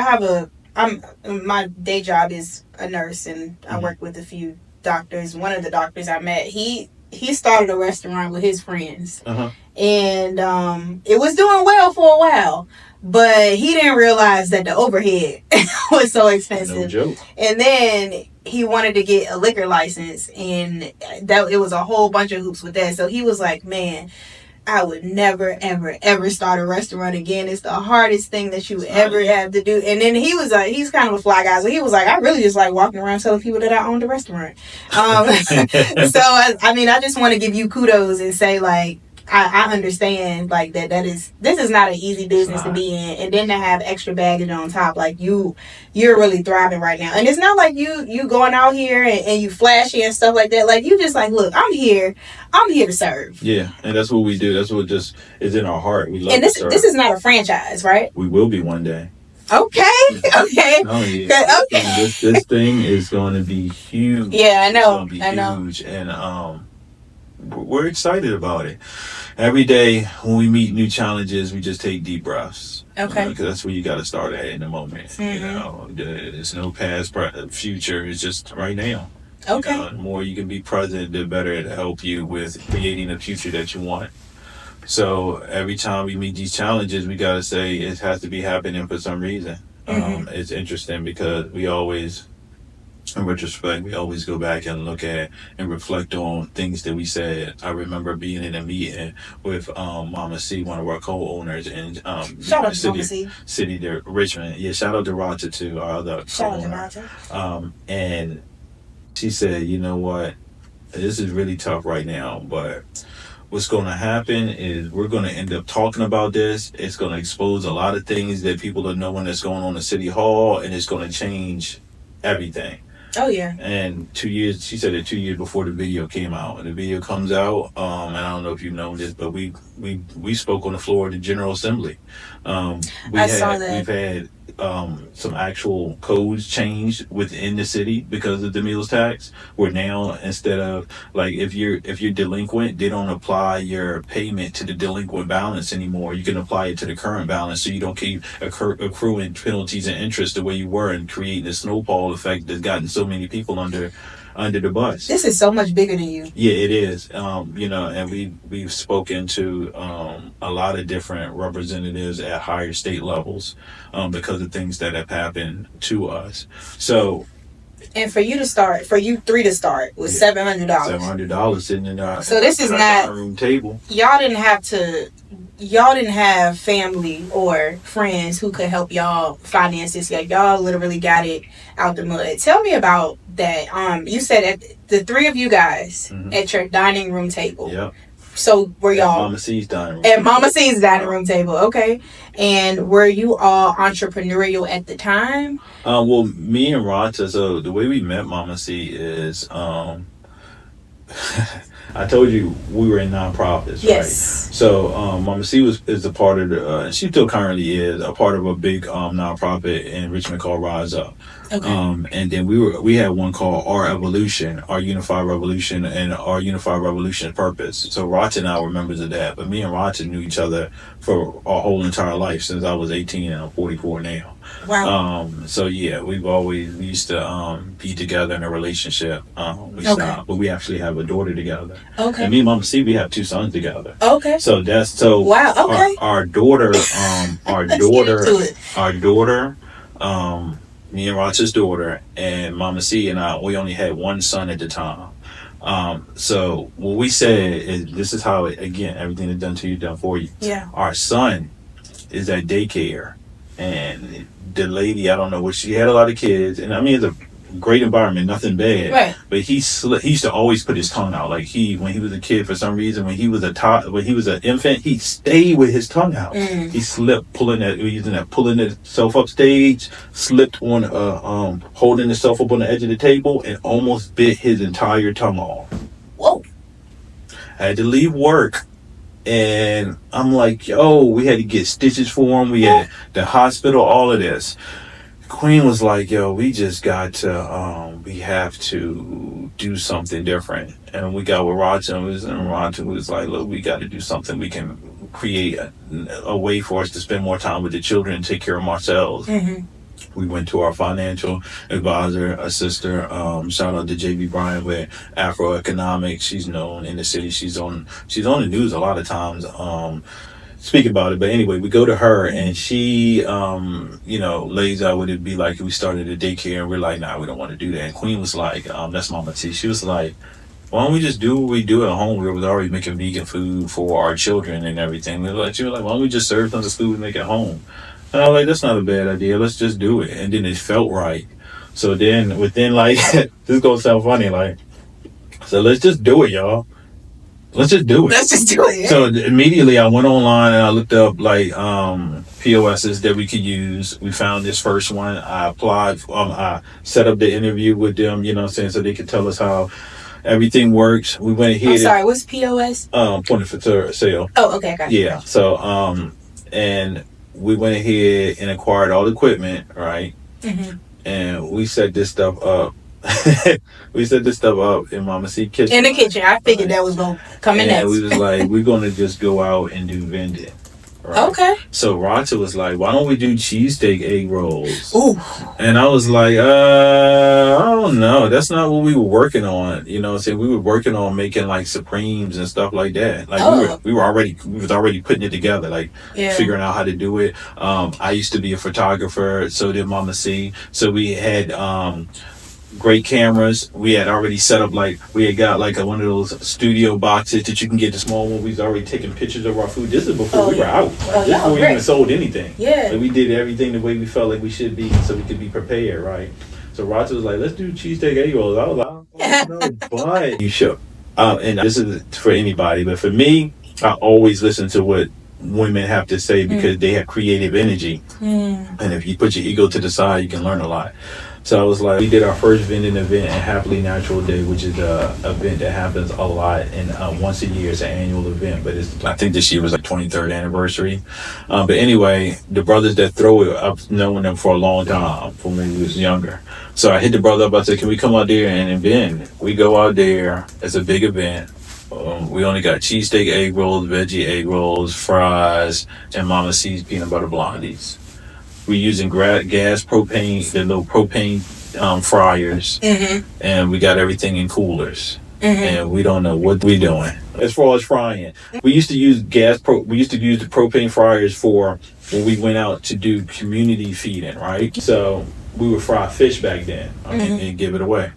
my day job is a nurse, and I work with a few doctors. One of the doctors I met, he started a restaurant with his friends, and it was doing well for a while, but he didn't realize that the overhead was so expensive. No joke. And then he wanted to get a liquor license, and that it was a whole bunch of hoops with that. So he was like, man, I would never, ever, ever start a restaurant again. It's the hardest thing that you ever have to do. And then he was he's kind of a fly guy, so he was like, I really just like walking around telling people that I owned a restaurant. So I just want to give you kudos and say, like, I understand, like, this is not an easy business to be in, and then to have extra baggage on top, like, you're really thriving right now. And it's not like you going out here and you flashy and stuff like that. Like, you just like, look, I'm here to serve. Yeah, and that's what we do. That's what just is in our heart. We love and to serve. This is not a franchise, right? We will be one day. Okay. No, yeah. Okay. This thing is going to be huge. Yeah, I know. It's going to be huge, and we're excited about it. Every day when we meet new challenges, we just take deep breaths. Okay. Because that's where you got to start at in the moment. Mm-hmm. There's no past, future. It's just right now. Okay. The more you can be present, the better it'll help you with creating a future that you want. So every time we meet these challenges, we got to say it has to be happening for some reason. Mm-hmm. It's interesting because we always, in retrospect, we always go back and look at and reflect on things that we said. I remember being in a meeting with Mama C, one of our co-owners, and shout out to Mama C. City there, Richmond. Yeah, shout out to Roger too, our other shout co-owner. out to Roger. And she said, you know what, this is really tough right now, but what's going to happen is we're going to end up talking about this. It's going to expose a lot of things that people are knowing that's going on in City Hall, and it's going to change everything. Oh, yeah. And 2 years, she said that 2 years before the video came out. And the video comes out, and I don't know if you know this, but we spoke on the floor of the General Assembly. Saw that. We've had some actual codes changed within the city because of the meals tax, where now instead of, like, if you're delinquent, they don't apply your payment to the delinquent balance anymore. You can apply it to the current balance, so you don't keep accruing penalties and interest the way you were, and creating a snowball effect that's gotten so many people under the bus. This is so much bigger than you. Yeah, it is. And we've spoken to a lot of different representatives at higher state levels because of things that have happened to us. So, and for you three to start was $700. $700 sitting in our so this is not room table. Y'all didn't have family or friends who could help y'all finance this. Like, y'all literally got it out the mud. Tell me about that. You said the three of you guys at your dining room table. Yep. So were y'all at Mama C's dining room? At Mama C's dining room table, okay. And were you all entrepreneurial at the time? Well, me and Rata. So the way we met Mama C is, I told you we were in nonprofits, yes. Right? So Mama C is a part of and she still currently is a part of a big nonprofit in Richmond called Rise Up. Okay. And then we had one called Our Evolution, Our Unified Revolution, and Our Unified Revolution Purpose. So Rata and I were members of that, but me and Rata knew each other for our whole entire life since I was 18 and I'm 44 now. Wow. So yeah, we used to be together in a relationship. We stopped, but we actually have a daughter together. Okay. And me and Mama C, we have two sons together. Okay. So wow. Okay. Our daughter, me and Roger's daughter, and Mama C and I, we only had one son at the time. So what we said is, this is how everything is done to you, done for you. Yeah. Our son is at daycare, and the lady, I don't know what, she had a lot of kids, and I mean, it's a great environment, nothing bad. Right. But he used to always put his tongue out. Like when he was a kid, for some reason, when he was an infant, he stayed with his tongue out. He slipped, pulling himself up stage, slipped on holding himself up on the edge of the table, and almost bit his entire tongue off. Whoa. I had to leave work. And I'm like, yo, we had to get stitches for him. We had the hospital, all of this. Queen was like, yo, we just got to, we have to do something different. And we got with Roger, and Roger was like, look, we got to do something. We can create a way for us to spend more time with the children and take care of ourselves. Mm-hmm. We went to our financial advisor, a sister, shout out to JB Bryan with Afroeconomics. She's known in the city. She's on the news a lot of times. Speak about it, but anyway, we go to her, and she lays out what it'd be like if we started a daycare, and we're like, nah, we don't want to do that. And Queen was like, that's Mama T. She was like, why don't we just do what we do at home? We was already making vegan food for our children and everything. They're like, why don't we just serve them the food we make at home? And I was like, that's not a bad idea. Let's just do it. And then it felt right. So then within like, this is going to sound funny, like, so let's just do it, y'all. Let's just do it. Let's just do it. So immediately I went online and I looked up like POSs that we could use. We found this first one. I applied. I set up the interview with them, you know what I'm saying, so they could tell us how everything works. We went ahead. I'm sorry, what's POS? Point of sale. Oh, okay, gotcha. Yeah. So and we went ahead and acquired all the equipment, right? Mm-hmm. And we set this stuff up. We set this stuff up in Mama C kitchen. In the kitchen. I figured that was going to come in next. And we was like, we're going to just go out and do vending. Right? Okay. So Rata was like, why don't we do cheesesteak egg rolls? Ooh. And I was like, I don't know. That's not what we were working on. You know what I'm saying? We were working on making like Supremes and stuff like that. Like we was already putting it together, like figuring out how to do it. I used to be a photographer, so did Mama C. So we had great cameras. We had already set up, like we had got like one of those studio boxes that you can get, the small one. We was already taking pictures of our food. This is before we were out. Like, this before we even sold anything. Yeah. Like, we did everything the way we felt like we should be, so we could be prepared, right? So Roger was like, let's do cheesesteak egg rolls. I was like, oh, no, but you should. And this is for anybody, but for me, I always listen to what women have to say because they have creative energy. And if you put your ego to the side, you can learn a lot. So I was like, we did our first vending event at Happily Natural Day, which is a event that happens a lot, and once a year. It's an annual event, but I think this year was like 23rd anniversary. But anyway, the brothers that throw it, I've known them for a long time, from when we was younger. So I hit the brother up. I said, can we come out there and vend? We go out there. It's a big event. We only got cheesesteak egg rolls, veggie egg rolls, fries, and Mama C's peanut butter blondies. We're using gas propane, the little propane fryers, and we got everything in coolers, and we don't know what we're doing as far as frying. We used to use we used to use the propane fryers for when we went out to do community feeding, right? So we would fry fish back then and give it away.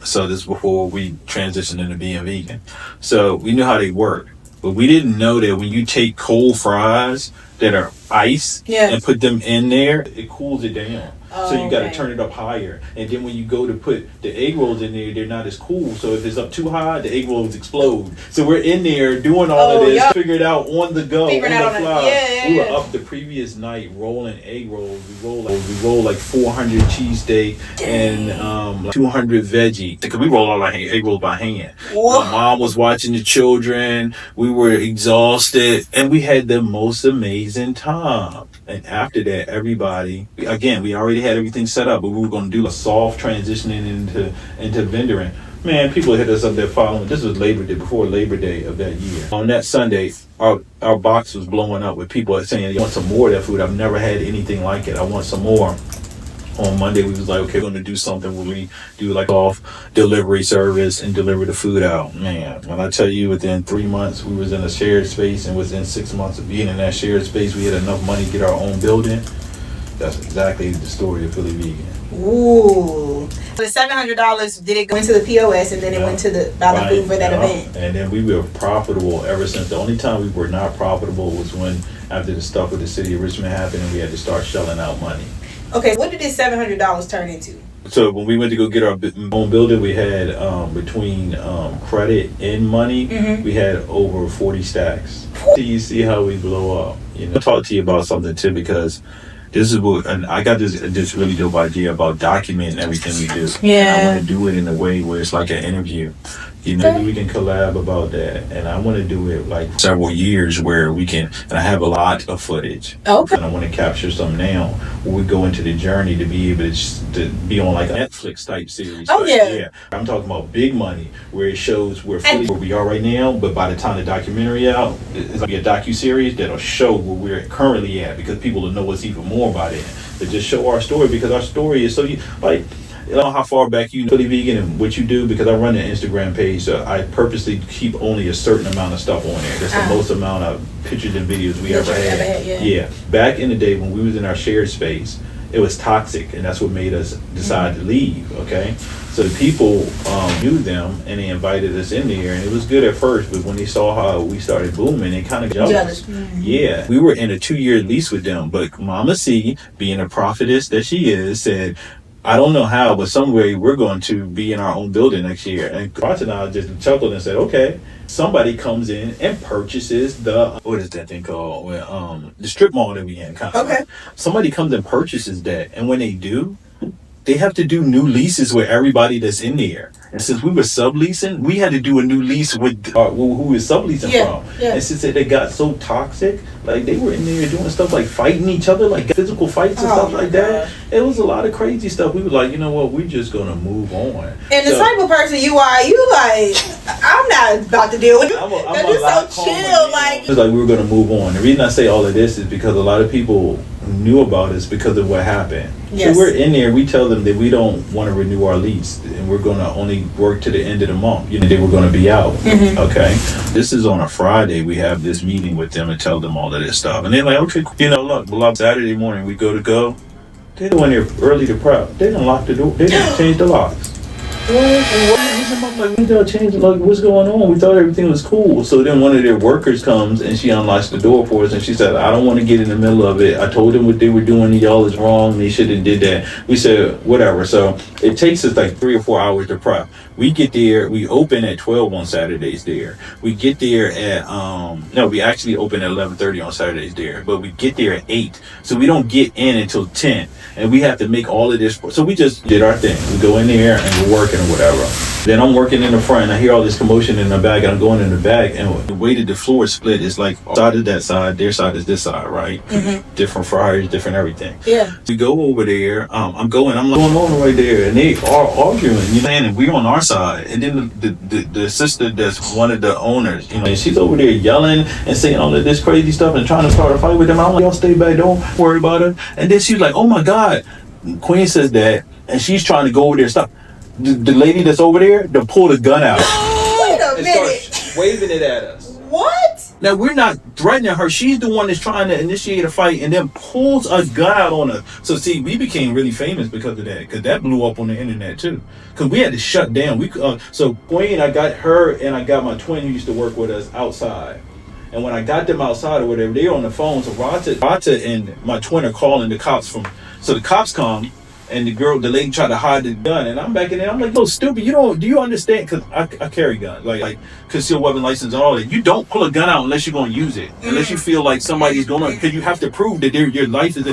So this is before we transitioned into being vegan. So we knew how they work, but we didn't know that when you take cold fries that are ice and put them in there, it cools it down. So you got to turn it up higher. And then when you go to put the egg rolls in there, they're not as cool. So if it's up too high, the egg rolls explode. So we're in there doing all of this, figured out on the go, on the fly. We were up the previous night rolling egg rolls. We rolled like 400 cheesesteak and like 200 veggie. Because we roll all our egg rolls by hand. Whoa. My mom was watching the children. We were exhausted. And we had the most amazing time. And after that, everybody, again, we already had everything set up, but we were going to do a soft transitioning into vendoring. Man, people hit us up that following. This was Labor Day, before Labor Day of that year. On that Sunday, our box was blowing up with people saying, I want some more of that food. I've never had anything like it. I want some more. On Monday, we was like, okay, we're going to do something where we do like off delivery service and deliver the food out. Man, when I tell you, within 3 months, we was in a shared space, and within 6 months of being in that shared space, we had enough money to get our own building. That's exactly the story of Philly Vegan. Ooh. The $700, did it go into the POS and then it went to the buy food for that event? And then we were profitable ever since. The only time we were not profitable was when, after the stuff with the city of Richmond happened, and we had to start shelling out money. Okay, what did this $700 turn into? So when we went to go get our own building, we had between credit and money, we had over 40 stacks. So you see how we blow up. You know, I'll talk to you about something too, because this is what, and I got this really dope idea about documenting everything we do. Yeah, and I want to do it in a way where it's like an interview. You know, maybe we can collab about that, and I want to do it like several years where we can. And I have a lot of footage. Okay. And I want to capture some now where we go into the journey to be able to be on like a Netflix type series. Oh yeah. I'm talking about big money where it shows where we are right now, but by the time the documentary out, it's like a docu-series that'll show where we're currently at, because people will know us even more by then. To just show our story, because our story is so like. You know how far back you know Philly Vegan and what you do, because I run an Instagram page, so I purposely keep only a certain amount of stuff on there. That's the most amount of pictures and videos we ever had. Yeah. Back in the day when we was in our shared space, it was toxic, and that's what made us decide to leave. Okay, so the people knew them, and they invited us in there, and it was good at first, but when they saw how we started booming, they kind of jealous. Yeah, we were in a 2-year lease with them, but Mama C, being a prophetess that she is, said, I don't know how, but some way we're going to be in our own building next year. And Roger and I just chuckled and said, okay. Somebody comes in and purchases the, what is that thing called? Well, the strip mall that we in. Okay. Somebody comes and purchases that. And when they do, they have to do new leases with everybody that's in there. And since we were subleasing, we had to do a new lease with who we were subleasing from. Yeah. And since they got so toxic, like they were in there doing stuff like fighting each other, like physical fights and stuff like that. It was a lot of crazy stuff. We were like, you know what, we're just gonna move on. And the type of person you are, you like, I'm not about to deal with you. You're so chill, like. It's like we were gonna move on. The reason I say all of this is because a lot of people knew about us because of what happened. Yes. So we're in there, we tell them that we don't want to renew our lease and we're going to only work to the end of the month. You know, they were going to be out. Okay. This is on a Friday. We have this meeting with them and tell them all of this stuff. And they're like, okay, you know, look, well, Saturday morning we go. They went there early to prep. They didn't lock the door. They didn't change the locks. Like, we gotta change, like, what's going on? We thought everything was cool. So then one of their workers comes and she unlocks the door for us and she said, I don't want to get in the middle of it. I told them what they were doing to y'all is wrong. They shouldn't have did that. We said, whatever. So it takes us like 3 or 4 hours to prep. We get there, we open at 12 on Saturdays there. We get there at, we actually open at 11:30 on Saturdays there, but we get there at 8. So we don't get in until 10. And we have to make all of this. So we just did our thing. We go in there and we're working or whatever. Then I'm working in the front and I hear all this commotion in the back and I'm going in the back and the way that the floor is split is like side is that side, their side is this side, right? Different fryers, different everything. Yeah. We go over there, I'm going on right there and they are arguing, you know, and we're on our side. And then the sister that's one of the owners, you know, and she's over there yelling and saying all of this crazy stuff and trying to start a fight with them. I'm like, y'all stay back, don't worry about her. And then she's like, oh my God. Queen says that and she's trying to go over there, stop. The lady that's over there, to pull the gun out. Wait a minute. Start waving it at us. What? Now, we're not threatening her. She's the one that's trying to initiate a fight and then pulls a gun out on us. So, see, we became really famous because of that. Because that blew up on the internet, too. Because we had to shut down. So, Queen, I got her and I got my twin who used to work with us outside. And when I got them outside or whatever, they were on the phone. So, Rata and my twin are calling the cops from... So, the cops come. And the lady tried to hide the gun, and I'm back in there. I'm like, yo, stupid, do you understand? Because I carry guns, like concealed weapon license and all that. You don't pull a gun out unless you're going to use it, unless you feel like somebody's going to, because you have to prove that your life is,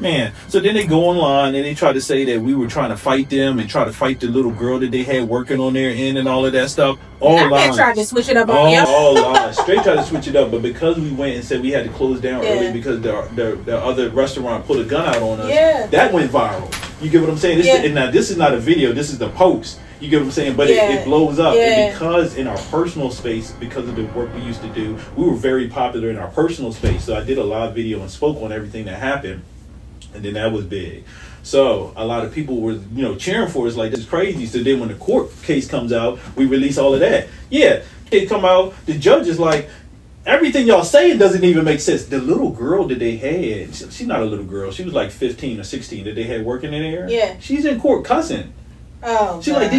man. So then they go online and they try to say that we were trying to fight them and try to fight the little girl that they had working on their end and all of that stuff. All lies. Tried to switch it up on you. All lies. Straight tried to switch it up, but because we went and said we had to close down early because the other restaurant put a gun out on us, that went viral. You get what I'm saying? Now this is not a video. This is the post. You get what I'm saying? But it blows up. And because in our personal space, because of the work we used to do, we were very popular in our personal space. So I did a live video and spoke on everything that happened. And then that was big. So a lot of people were, cheering for us like, this is crazy. So then when the court case comes out, we release all of that. Yeah, it come out. The judge is like, everything y'all saying doesn't even make sense. The little girl that they had, she's not a little girl. She was like 15 or 16 that they had working in there. Yeah. She's in court cussing. Oh, she's like,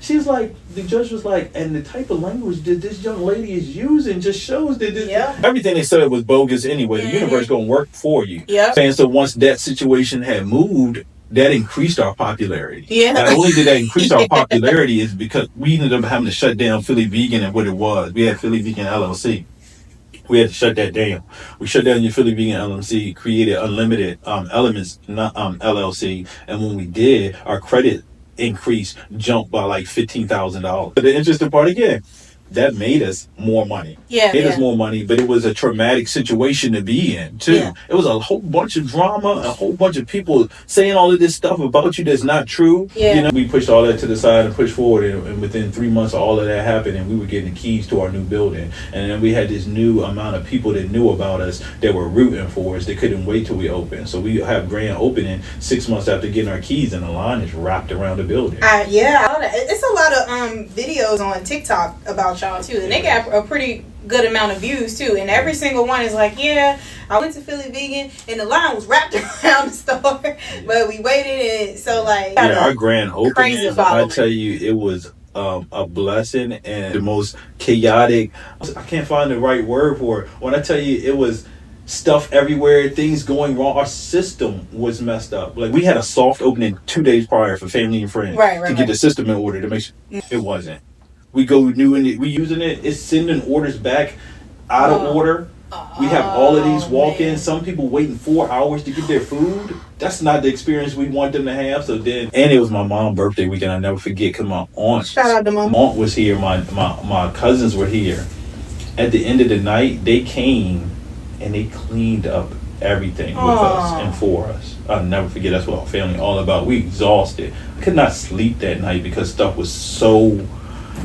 she's like, the judge was like, and the type of language that this young lady is using just shows that everything they said was bogus anyway. The universe gonna work for you. Yeah. Saying so once that situation had moved, that increased our popularity. Yeah. Not only did that increase our popularity is because we ended up having to shut down Philly Vegan and what it was. We had Philly Vegan LLC. We had to shut that down. We shut down your Philly Vegan LLC, created Unlimited Elements LLC, and when we did, our credit increase jumped by like $15,000. But the interesting part again, that made us more money. Yeah, made us more money, but it was a traumatic situation to be in too. Yeah. It was a whole bunch of drama, a whole bunch of people saying all of this stuff about you that's not true. Yeah. We pushed all that to the side and pushed forward, and within 3 months, all of that happened, and we were getting the keys to our new building, and then we had this new amount of people that knew about us that were rooting for us. They couldn't wait till we opened, so we have grand opening 6 months after getting our keys, and the line is wrapped around the building. It's a lot of videos on TikTok about y'all too, and they got a pretty good amount of views too, and every single one is like, I went to Philly Vegan and the line was wrapped around the store, but we waited, and so like our grand opening, crazy I tell you, it was a blessing and the most chaotic. I can't find the right word for it. When I tell you, it was stuff everywhere, things going wrong. Our system was messed up. Like, we had a soft opening 2 days prior for family and friends to get the system in order to make sure it wasn't. We go new and we using it. It's sending orders back out of order. We have all of these walk-ins. Some people waiting 4 hours to get their food. That's not the experience we want them to have. So then, and it was my mom's birthday weekend. I never forget because my aunt, shout out to mom. My aunt was here. My cousins were here. At the end of the night, they came and they cleaned up everything with us and for us. I'll never forget. That's what our family all about. We exhausted. I could not sleep that night because stuff was so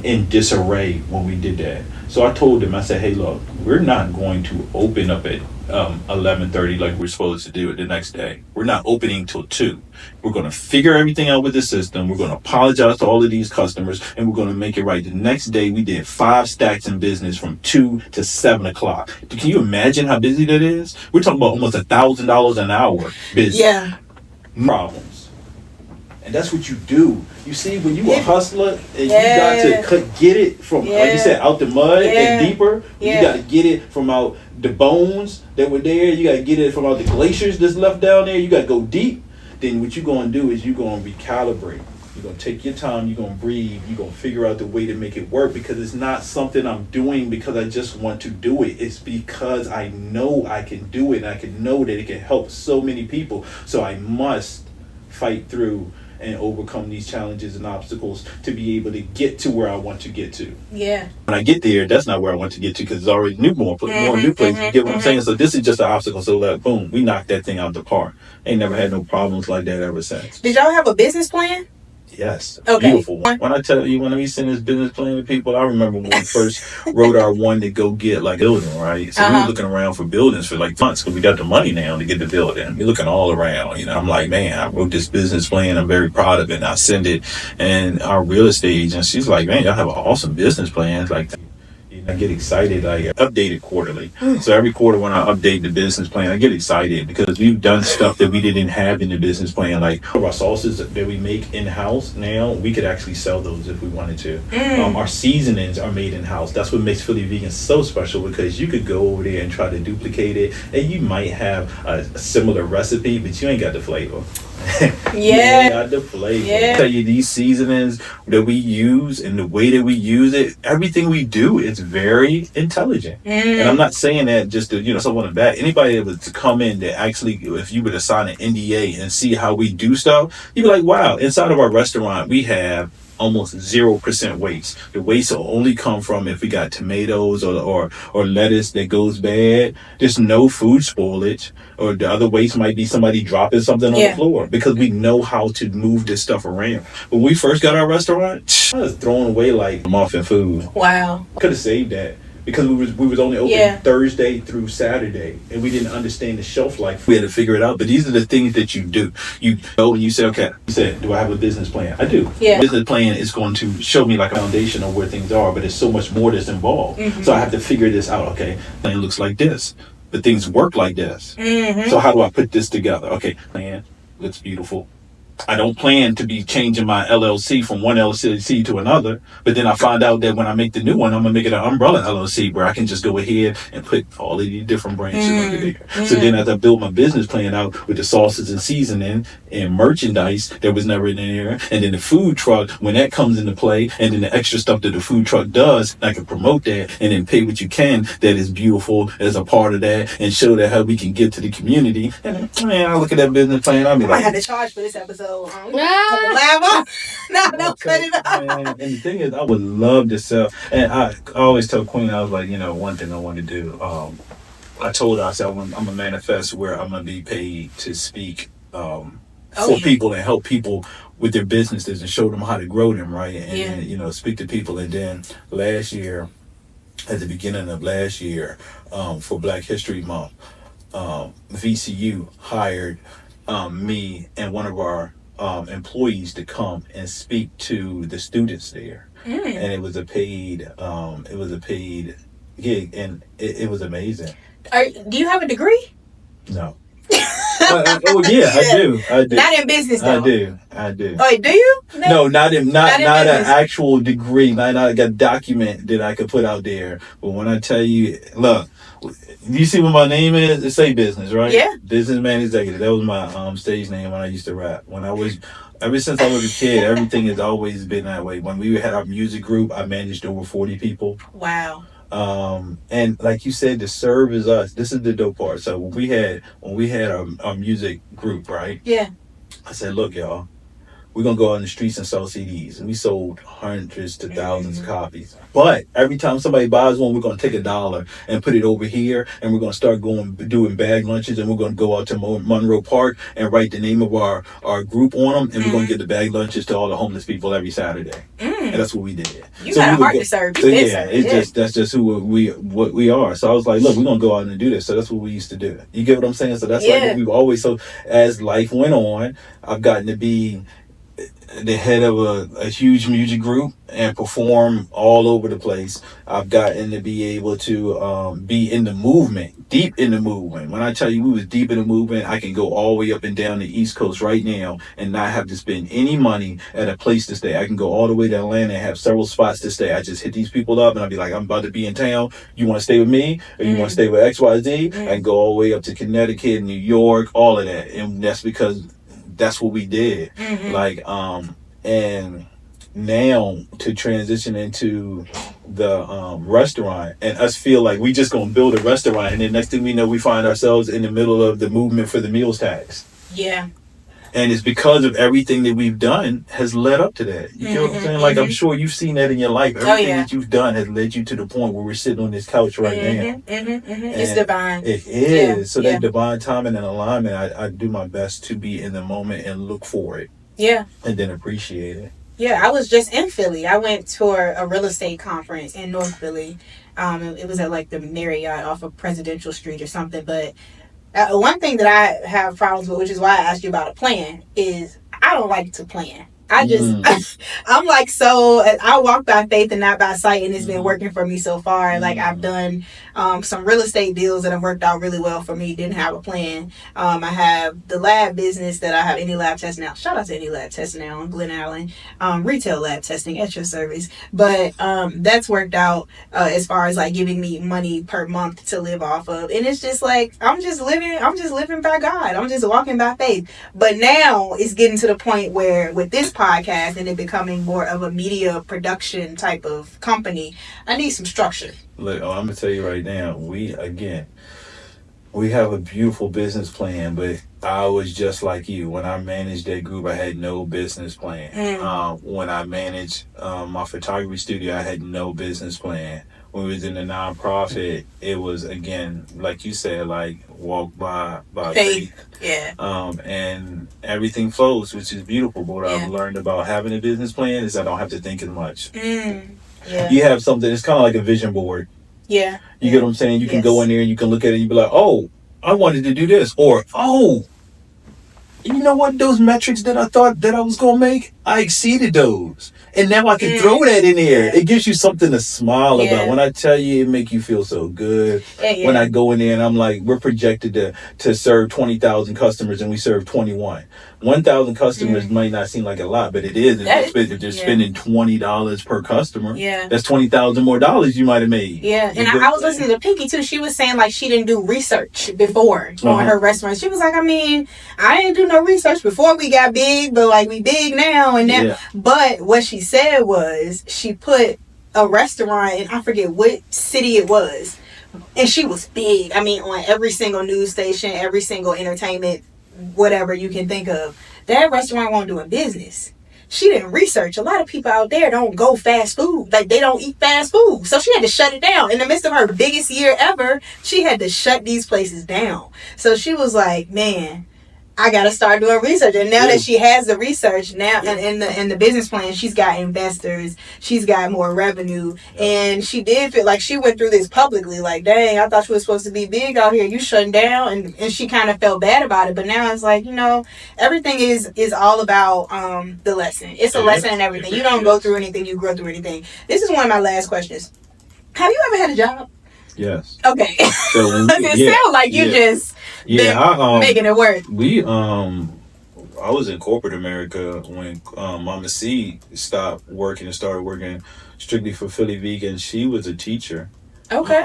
in disarray when we did that. So I told them, I said, hey, look, we're not going to open up at 11:30 like we're supposed to do it the next day. We're not opening till 2. We're going to figure everything out with the system. We're going to apologize to all of these customers, and we're going to make it right. The next day, we did 5 stacks in business from 2 to 7 o'clock. Can you imagine how busy that is? We're talking about almost $1,000 an hour business. Yeah. Problems. And that's what you do. You see, when you a hustler and you got to get it from, like you said, out the mud and deeper, you got to get it from out the bones that were there. You got to get it from out the glaciers that's left down there. You got to go deep. Then what you're going to do is you're going to recalibrate. You're going to take your time. You're going to breathe. You're going to figure out the way to make it work, because it's not something I'm doing because I just want to do it. It's because I know I can do it, and I can know that it can help so many people. So I must fight through and overcome these challenges and obstacles to be able to get to where I want to get to. Yeah. When I get there, that's not where I want to get to, because it's already more new place. You get what I'm saying? So this is just an obstacle. So like, boom, we knocked that thing out the park. Ain't never had no problems like that ever since. Did y'all have a business plan? Yes. Okay. Beautiful one. When I tell you, when we send this business plan to people, I remember when we first wrote our one to go get like building, right? So we were looking around for buildings for like months, because we got the money now to get the building. We're looking all around, you know. I'm like, man, I wrote this business plan. I'm very proud of it. And I send it, and our real estate agent, she's like, man, y'all have an awesome business plan. Like, I get excited. I update it quarterly. So every quarter when I update the business plan, I get excited because we've done stuff that we didn't have in the business plan. Like our sauces that we make in-house now, we could actually sell those if we wanted to. Our seasonings are made in-house. That's what makes Philly Vegan so special, because you could go over there and try to duplicate it, and you might have a similar recipe, but you ain't got the flavor. You ain't got the flavor. I tell you, these seasonings that we use and the way that we use it, everything we do, it's very intelligent. And I'm not saying that just to, someone in the back. Anybody that was to come in that actually, if you were to sign an NDA and see how we do stuff, you'd be like, wow, inside of our restaurant, we have almost 0% waste. The waste will only come from if we got tomatoes or lettuce that goes bad. There's no food spoilage, or the other waste might be somebody dropping something on the floor, because we know how to move this stuff around. When we first got our restaurant, I was throwing away like muffin food. Wow. Could have saved that, because we was only open Thursday through Saturday, and we didn't understand the shelf life. We had to figure it out. But these are the things that you do. You go and you say, okay, you said, do I have a business plan? I do. Business plan is going to show me like a foundation of where things are, but there's so much more that's involved. So I have to figure this out. Okay, plan looks like this, but things work like this. So how do I put this together? Okay, plan looks beautiful. I don't plan to be changing my LLC from one LLC to another, but then I find out that when I make the new one, I'm going to make it an umbrella LLC where I can just go ahead and put all of these different branches under there. So then as I build my business plan out with the sauces and seasoning and merchandise that was never in there, and then the food truck, when that comes into play, and then the extra stuff that the food truck does, I can promote that and then pay what you can that is beautiful as a part of that, and show that how we can give to the community. And man, I look at that business plan, I'll be like, I had to charge for this episode. No, cut it out. And the thing is, I would love to sell. And I always tell Queen, I was like, one thing I want to do. I told her, I said, I'm going to manifest where I'm going to be paid to speak for people and help people with their businesses and show them how to grow them, right? And speak to people. And then last year, at the beginning of last year, for Black History Month, VCU hired me and one of our employees to come and speak to the students there, and it was a paid gig, and it was amazing. Do you have a degree? No. Oh yeah, I do. Not in business though. I do. Oh, do you? No, not an business. actual degree, not like a document that I could put out there. But when I tell you, look, you see what my name is? It say business, right? Yeah. Businessman executive. That was my stage name when I used to rap. Ever since I was a kid, everything has always been that way. When we had our music group, I managed over 40 people. Wow. And like you said, to serve is us. This is the dope part. So when we had our music group, right? Yeah. I said, look, y'all, we're gonna go out in the streets and sell CDs, and we sold hundreds to thousands of copies. But every time somebody buys one, we're gonna take $1 and put it over here, and we're gonna start doing bag lunches, and we're gonna go out to Monroe Park and write the name of our group on them, and we're gonna give the bag lunches to all the homeless people every Saturday. And that's what we did. You got a heart to serve. So that's just who what we are. So I was like, look, we're gonna go out and do this. So that's what we used to do. You get what I'm saying? So that's like what we've always. So as life went on, I've gotten to be the head of a huge music group and perform all over the place. I've gotten to be able to be in the movement, deep in the movement. When I tell you we was deep in the movement, I can go all the way up and down the East Coast right now and not have to spend any money at a place to stay. I can go all the way to Atlanta and have several spots to stay. I just hit these people up and I'll be like, I'm about to be in town. You want to stay with me? Or you want to stay with XYZ? I can go all the way up to Connecticut, New York, all of that. And that's because that's what we did. And now to transition into the restaurant and us feel like we just gonna build a restaurant, and then next thing we know, we find ourselves in the middle of the movement for the meals tax. Yeah. And it's because of everything that we've done has led up to that. You know what I'm saying? Like, I'm sure you've seen that in your life. Everything that you've done has led you to the point where we're sitting on this couch right now. It's divine. It is. So that divine timing and alignment, I do my best to be in the moment and look for it. Yeah. And then appreciate it. Yeah, I was just in Philly. I went to a real estate conference in North Philly. It was at like the Marriott off of Presidential Street or something, but one thing that I have problems with, which is why I asked you about a plan, is I don't like to plan. I just, I'm like, so I walk by faith and not by sight, and it's been working for me so far. Like, I've done some real estate deals that have worked out really well for me. Didn't have a plan. I have the lab business that I have, Any Lab Test Now. Shout out to Any Lab Test Now in Glen Allen. Retail lab testing at your service. But that's worked out as far as like giving me money per month to live off of. And it's just like, I'm just living by God. I'm just walking by faith. But now it's getting to the point where with this podcast and it becoming more of a media production type of company, I need some structure. Look, I'm gonna tell you right now, we have a beautiful business plan, but I was just like you. When I managed that group, I had no business plan. When I managed my photography studio, I had no business plan. When we was in the nonprofit, it was, again, like you said, like walk by faith. Yeah. And everything flows, which is beautiful. But what I've learned about having a business plan is I don't have to think as much. Yeah. You have something, it's kind of like a vision board. Yeah. You get what I'm saying? You can go in there and you can look at it and you be like, oh, I wanted to do this. Or, oh, you know what? Those metrics that I thought that I was going to make, I exceeded those. And now I can throw that in there. It gives you something to smile about. When I tell you, it make you feel so good. When I go in there and I'm like, we're projected to serve 20,000 customers and we serve 21. 1,000 customers might not seem like a lot, but it is. If they're spending $20 per customer, that's $20,000 more dollars you might have made. Yeah, and I was listening to Pinky too. She was saying like she didn't do research before on her restaurant. She was like, I mean, I didn't do no research before we got big, but like we big now and now. But what she said was she put a restaurant in, I forget what city it was, and she was big. I mean, on every single news station, every single entertainment, whatever you can think of. That restaurant won't do a business. She didn't research. A lot of people out there don't go fast food. Like, they don't eat fast food. So she had to shut it down. In the midst of her biggest year ever, she had to shut these places down. So she was like, man, I gotta start doing research. And now that she has the research now and the business plan, she's got investors, she's got more revenue, and she did feel like she went through this publicly, like, dang, I thought you were supposed to be big out here, you shutting down, and she kind of felt bad about it. But now it's like, you know, everything is all about the lesson. It's a lesson in everything. You don't go through anything, you grow through anything. This is one of my last questions. Have you ever had a job? Yes. Okay. So when It sounds like you just making it work. I was in corporate America when Mama C stopped working and started working strictly for Philly Vegan. She was a teacher. Okay.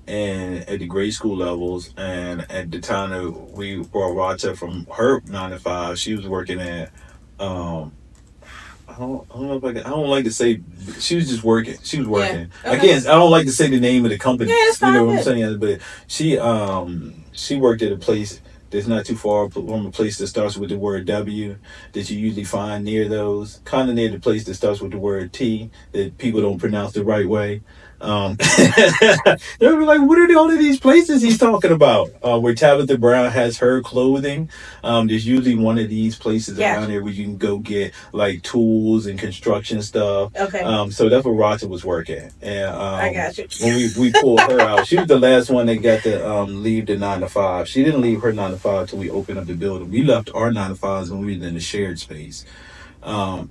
And at the grade school levels, and at the time that we brought Rata from her 9 to 5, she was working at I don't know if I don't like to say she was just working. She was working. Yeah. Okay. Again, I don't like to say the name of the company. Yeah, it's fine. You know what I'm saying? But she worked at a place that's not too far from a place that starts with the word W that you usually find near those. Kind of near the place that starts with the word T that people don't pronounce the right way. They'll be like, what are all of these places he's talking about? Where Tabitha Brown has her clothing. There's usually one of these places around there where you can go get like tools and construction stuff. Okay. So that's where Rata was working. And I got you. When we pulled her out, she was the last one that got to leave the 9 to 5. She didn't leave her 9 to 5 till we opened up the building. We left our 9 to 5s when we were in the shared space. And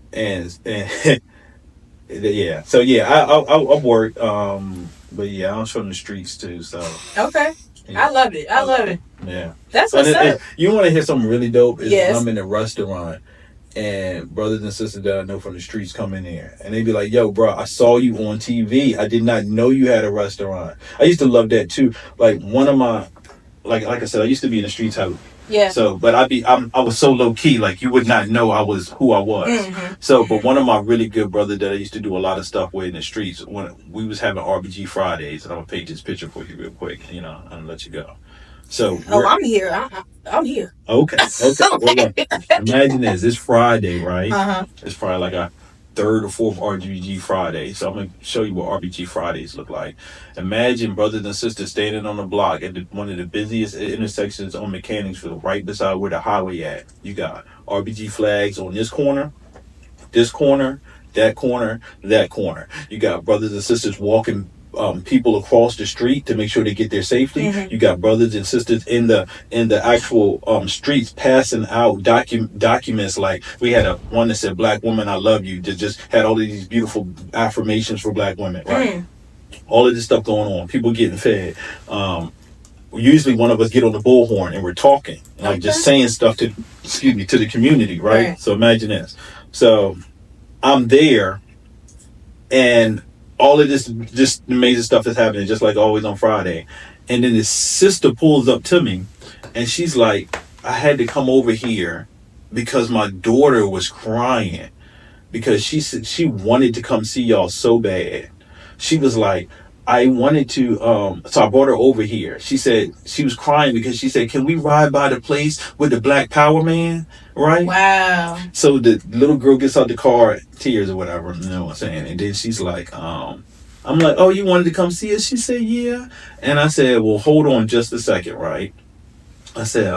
yeah, so yeah, I worked, but yeah, I'm from the streets too. So okay, yeah. I love it. I love it. Yeah, that's what's up. You want to hear something really dope? Is yes. I'm in a restaurant and brothers and sisters that I know from the streets come in there and they be like, "Yo, bro, I saw you on TV. I did not know you had a restaurant." I used to love that too. Like one of my, like I said, I used to be in the streets. Yeah. So, but I was so low key, like you would not know I was who I was. Mm-hmm. So, but one of my really good brothers that I used to do a lot of stuff with in the streets, when we was having RBG Fridays, and I'm gonna paint this picture for you real quick. You know, I'm gonna let you go. So, I'm here. I'm here. Okay. Well, look, imagine this. It's Friday, right? Uh-huh. It's probably like a third or fourth RBG Friday. So I'm going to show you what RBG Fridays look like. Imagine brothers and sisters standing on the block at one of the busiest intersections on Mechanicsville, right beside where the highway at. You got RBG flags on this corner, that corner, that corner. You got brothers and sisters walking people across the street to make sure they get there safely. Mm-hmm. You got brothers and sisters in the actual streets passing out documents. Like we had one that said "Black woman, I love you." That just had all of these beautiful affirmations for Black women. Right, all of this stuff going on. People getting fed. Usually, one of us get on the bullhorn and we're talking, like just saying stuff to the community. Right. So imagine this. So I'm there, and all of this just amazing stuff is happening, just like always on Friday. And then his sister pulls up to me and she's like, I had to come over here because my daughter was crying because she said she wanted to come see y'all so bad. She was like, I wanted to, so I brought her over here. She said she was crying because she said, can we ride by the place with the Black Power man? Right? Wow. So the little girl gets out the car, tears or whatever, you know what I'm saying? And then she's like, I'm like, oh, you wanted to come see us? She said, yeah. And I said, well, hold on just a second, right? I said,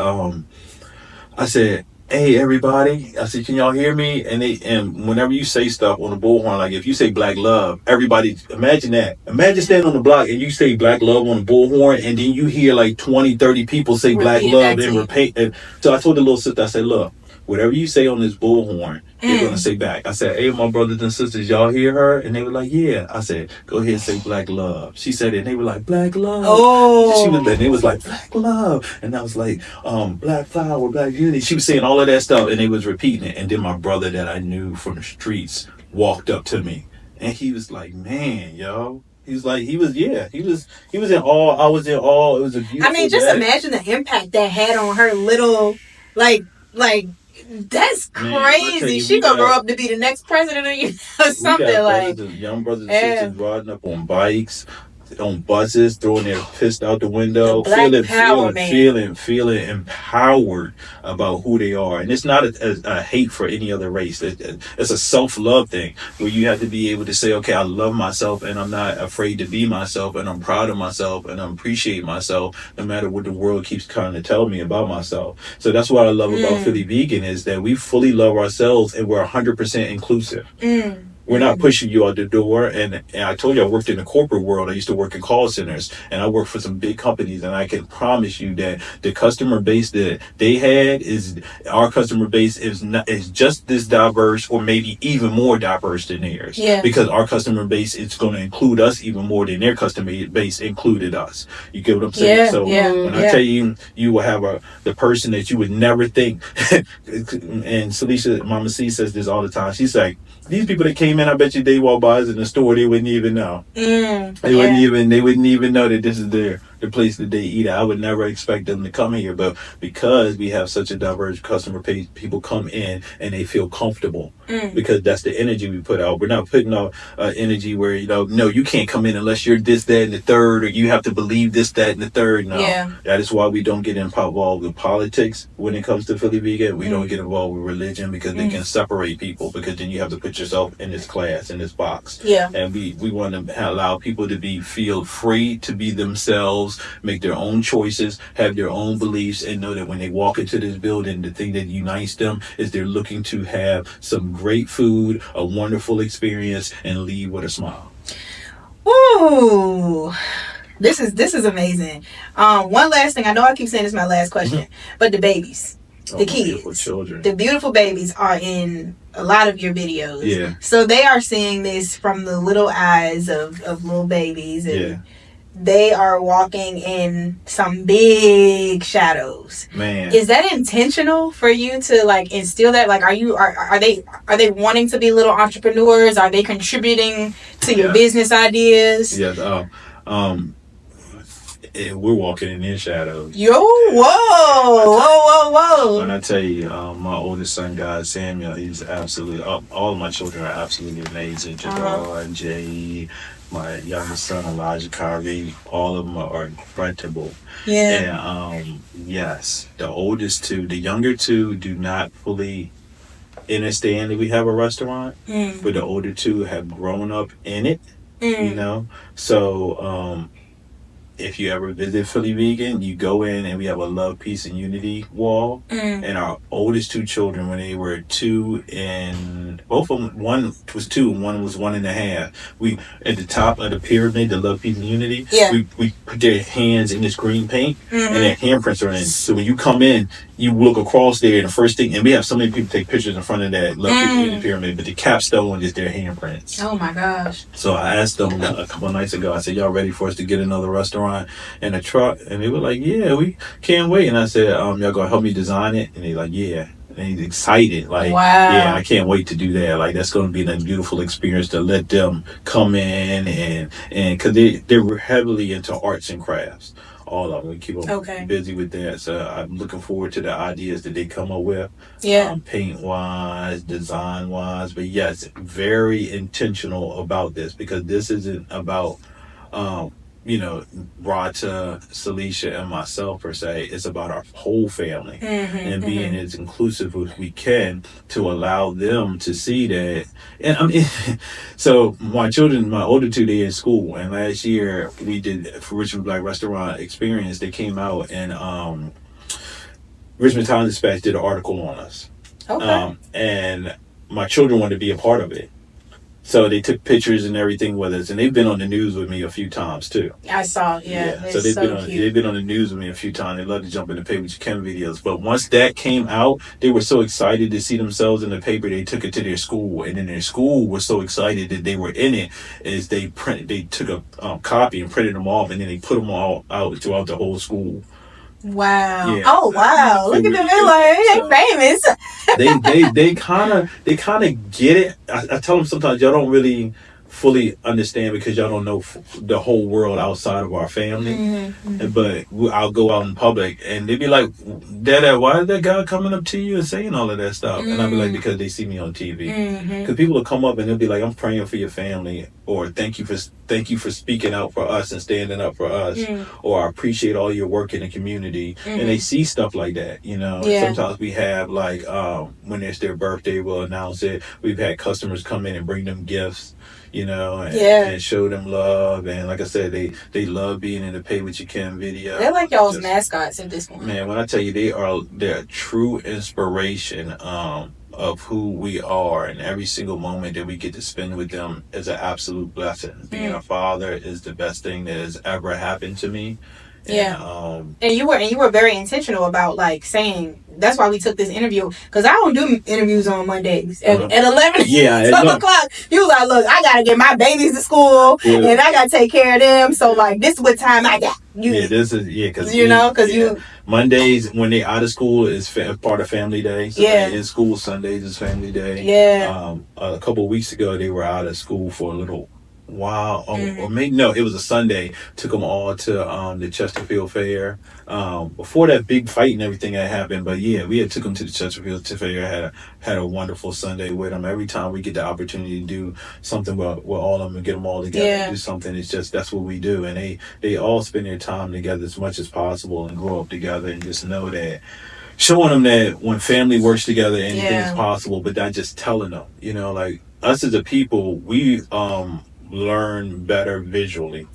hey, everybody. I said, can y'all hear me? And whenever you say stuff on the bullhorn, like if you say Black love, everybody, imagine that. Imagine standing on the block and you say Black love on the bullhorn and then you hear like 20, 30 people say Black love and repeat. And so I told the little sister, I said, look, whatever you say on this bullhorn, you're going to say back. I said, hey, my brothers and sisters, y'all hear her? And they were like, yeah. I said, go ahead and say Black love. She said it, and they were like, Black love. Oh. And it was like, Black love. And I was like, Black power, Black unity. She was saying all of that stuff, and they was repeating it. And then my brother that I knew from the streets walked up to me. And he was like, man, yo. He's like, he was in awe. I was in awe. It was a beautiful just day. Imagine the impact that had on her little, like, that's crazy. She gonna grow up to be the next president or something like. Young brothers and sisters riding up on bikes, on buses, throwing their fist out the window, feeling empowered about who they are. And it's not a hate for any other race. It's a self-love thing where you have to be able to say, okay, I love myself and I'm not afraid to be myself and I'm proud of myself and I appreciate myself no matter what the world keeps trying to tell me about myself. So that's what I love about Philly Vegan is that we fully love ourselves and we're 100% inclusive. We're not pushing you out the door. And I told you I worked in the corporate world. I used to work in call centers, and I worked for some big companies. And I can promise you that the customer base that they had is our customer base is just this diverse, or maybe even more diverse than theirs. Yeah. Because our customer base is going to include us even more than their customer base included us. You get what I'm saying? Yeah, So when I tell you, you will have the person that you would never think. And Celicia, Mama C says this all the time. She's like, these people that came in, I bet you they walk by us in the store, they wouldn't even know. They wouldn't even know that this is the place that they eat at. I would never expect them to come here, but because we have such a diverse customer base, people come in and they feel comfortable because that's the energy we put out. We're not putting out energy where, no, you can't come in unless you're this, that, and the third, or you have to believe this, that, and the third. No, that is why we don't get involved with politics when it comes to Philly Vegan. We don't get involved with religion because they can separate people, because then you have to put yourself in this class, in this box. And we want to allow people to feel free to be themselves, make their own choices, have their own beliefs, and know that when they walk into this building, the thing that unites them is they're looking to have some great food, a wonderful experience, and leave with a smile. Ooh, this is amazing. One last thing. I know I keep saying this is my last question, but the babies, the kids, beautiful children, the beautiful babies are in a lot of your videos. Yeah. So they are seeing this from the little eyes of little babies, and they are walking in some big shadows. Man, is that intentional for you to like instill that? Like, are they wanting to be little entrepreneurs? Are they contributing to your business ideas? Yeah. We're walking in their shadows. Yo, whoa. When I tell you, my oldest son, God Samuel, he's absolutely, all of my children are absolutely amazing. Jadar and Jay, my youngest son, Elijah Kyrie, all of them are incredible. Yeah. And yes, the oldest two, the younger two do not fully understand that we have a restaurant, but the older two have grown up in it, So, if you ever visit Philly Vegan, you go in and we have a love, peace, and unity wall. And our oldest two children, when they were 2 and both of them, one was 2 and one was 1.5. We at the top of the pyramid, the love, peace, and unity. We put their hands in this green paint, and their handprints are in. So when you come in, you look across there, and the first thing, and we have so many people take pictures in front of that love, peace, and unity pyramid, but the capstone is their handprints. Oh my gosh! So I asked them a couple of nights ago. I said, "Y'all ready for us to get another restaurant and a truck?" And they were like, "Yeah, we can't wait." And I said, "Y'all gonna help me design it?" And they like, "Yeah." And he's excited, like, wow. Yeah, I can't wait to do that. Like, that's going to be a beautiful experience to let them come in and because they're heavily into arts and crafts. All of them. We keep them busy with that. So I'm looking forward to the ideas that they come up with. Paint wise, design wise. But yes, very intentional about this, because this isn't about Rata, Celicia, and myself per se. It's about our whole family and being as inclusive as we can to allow them to see that. And I mean, so my children, my older two, they're in school, and last year we did for Richmond Black Restaurant Experience. They came out and Richmond Times Dispatch did an article on us. And my children wanted to be a part of it. So they took pictures and everything with us, and they've been on the news with me a few times too. I saw, So they've been on the news with me a few times. They love to jump in the paper with Ken videos. But once that came out, they were so excited to see themselves in the paper. They took it to their school, and then their school was so excited that they were in it. Is they took a copy and printed them off, and then they put them all out throughout the whole school. Wow! Yeah. Oh wow! Look at them! They're like famous. They kind of get it. I tell them sometimes, y'all don't really fully understand because y'all don't know the whole world outside of our family. But I'll go out in public and they'd be like, "Dad, why is that guy coming up to you and saying all of that stuff?" And I'll be like, "Because they see me on TV." Because people will come up and they'll be like, "I'm praying for your family," or "Thank you for speaking out for us and standing up for us," or "I appreciate all your work in the community." And they see stuff like that, Sometimes we have like when it's their birthday, we'll announce it. We've had customers come in and bring them gifts, and show them love. And like I said, they love being in the Pay What You Can video. They're like y'all's mascots at this point. Man, when I tell you they're a true inspiration. of who we are, and every single moment that we get to spend with them is an absolute blessing. Being a father is the best thing that has ever happened to me. And you were very intentional about like saying that's why we took this interview, because I don't do interviews on Mondays at 11 12 o'clock. You was like, look, I gotta get my babies to school and I gotta take care of them, so like this is what time I got. Because Mondays when they out of school is part of family day. So in school, Sundays is family day. A couple of weeks ago they were out of school for a little while, or maybe no, it was a Sunday. Took them all to the Chesterfield Fair. Before that big fight and everything that happened, but we had took them to the Chesterfield Fair. Had a wonderful Sunday with them. Every time we get the opportunity to do something with all of them and get them all together, and do something, it's just that's what we do. And they all spend their time together as much as possible and grow up together, and just know that. Showing them that when family works together, anything is possible, but not just telling them. Like us as a people, we learn better visually.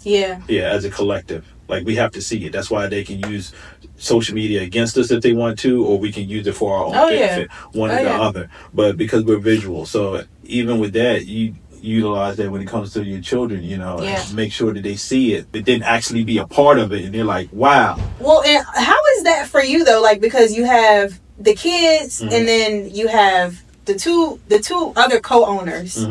As a collective, like we have to see it. That's why they can use social media against us if they want to, or we can use it for our own benefit, one or the other. But because we're visual, so even with that, you utilize that when it comes to your children, and make sure that they see it, but then actually be a part of it, and they're like, wow. Well, and how is that for you though? Like, because you have the kids, and then you have the two other co-owners.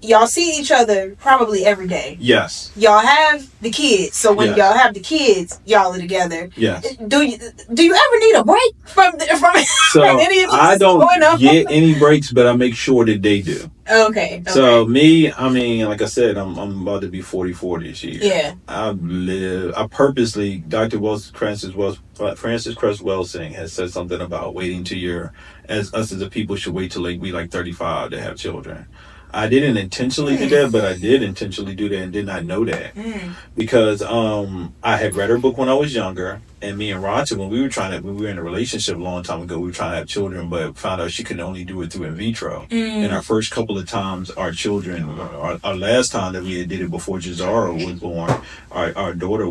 Y'all see each other probably every day. Yes. Y'all have the kids, so when y'all have the kids, y'all are together. Yes. Do you ever need a break from any of this? I don't get any breaks, but I make sure that they do. Okay. So me, I mean, like I said, I'm about to be 44 this year. Yeah. I purposely, Dr. Francis Cress Welsing has said something about waiting till us as a people should wait till we like 35 to have children. I didn't intentionally do that, but I did intentionally do that and did not know that. Because I had read her book when I was younger, and me and Rhonda, when we were in a relationship a long time ago, we were trying to have children, but found out she could only do it through in vitro. And our first couple of times, our children, our last time that we did it before Jazara was born, our daughter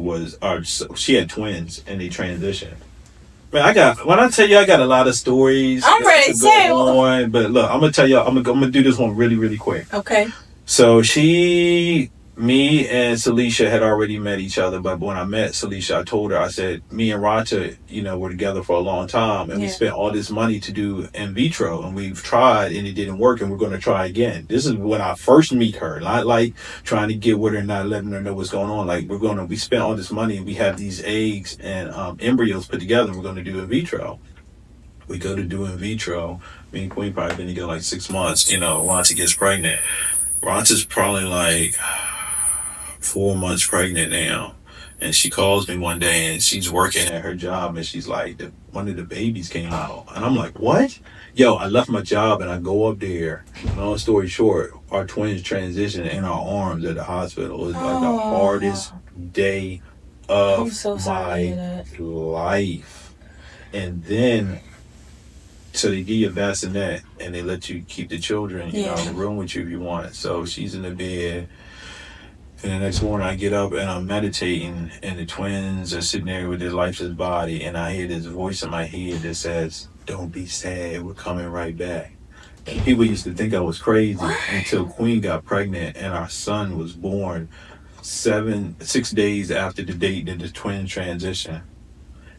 she had twins and they transitioned. Man, when I tell you, I got a lot of stories. I'm ready to say. But look, I'm gonna tell you, I'm gonna do this one really, really quick. Okay. So me and Celicia had already met each other, but when I met Celicia, I told her, I said, me and Rata, were together for a long time, and we spent all this money to do in vitro, and we've tried, and it didn't work, and we're going to try again. This is when I first meet her, not like trying to get with her, not letting her know what's going on. Like, we spent all this money, and we have these eggs and embryos put together, and we're going to do in vitro. We go to do in vitro. Me and Queen probably been together like 6 months. Rata gets pregnant. Rata's probably like 4 months pregnant now, and she calls me one day and she's working at her job, and she's like, one of the babies came out, and I'm like, what? I left my job and I go up there. Long story short, our twins transitioned in our arms at the hospital. It was like the hardest day of my life. And then so they give you a bassinet and they let you keep the children in the room with you if you want. So she's in the bed. And the next morning I get up and I'm meditating, and the twins are sitting there with their lifeless body, and I hear this voice in my head that says, don't be sad, we're coming right back. And people used to think I was crazy until Queen got pregnant and our son was born 6 days after the date that the twins transitioned.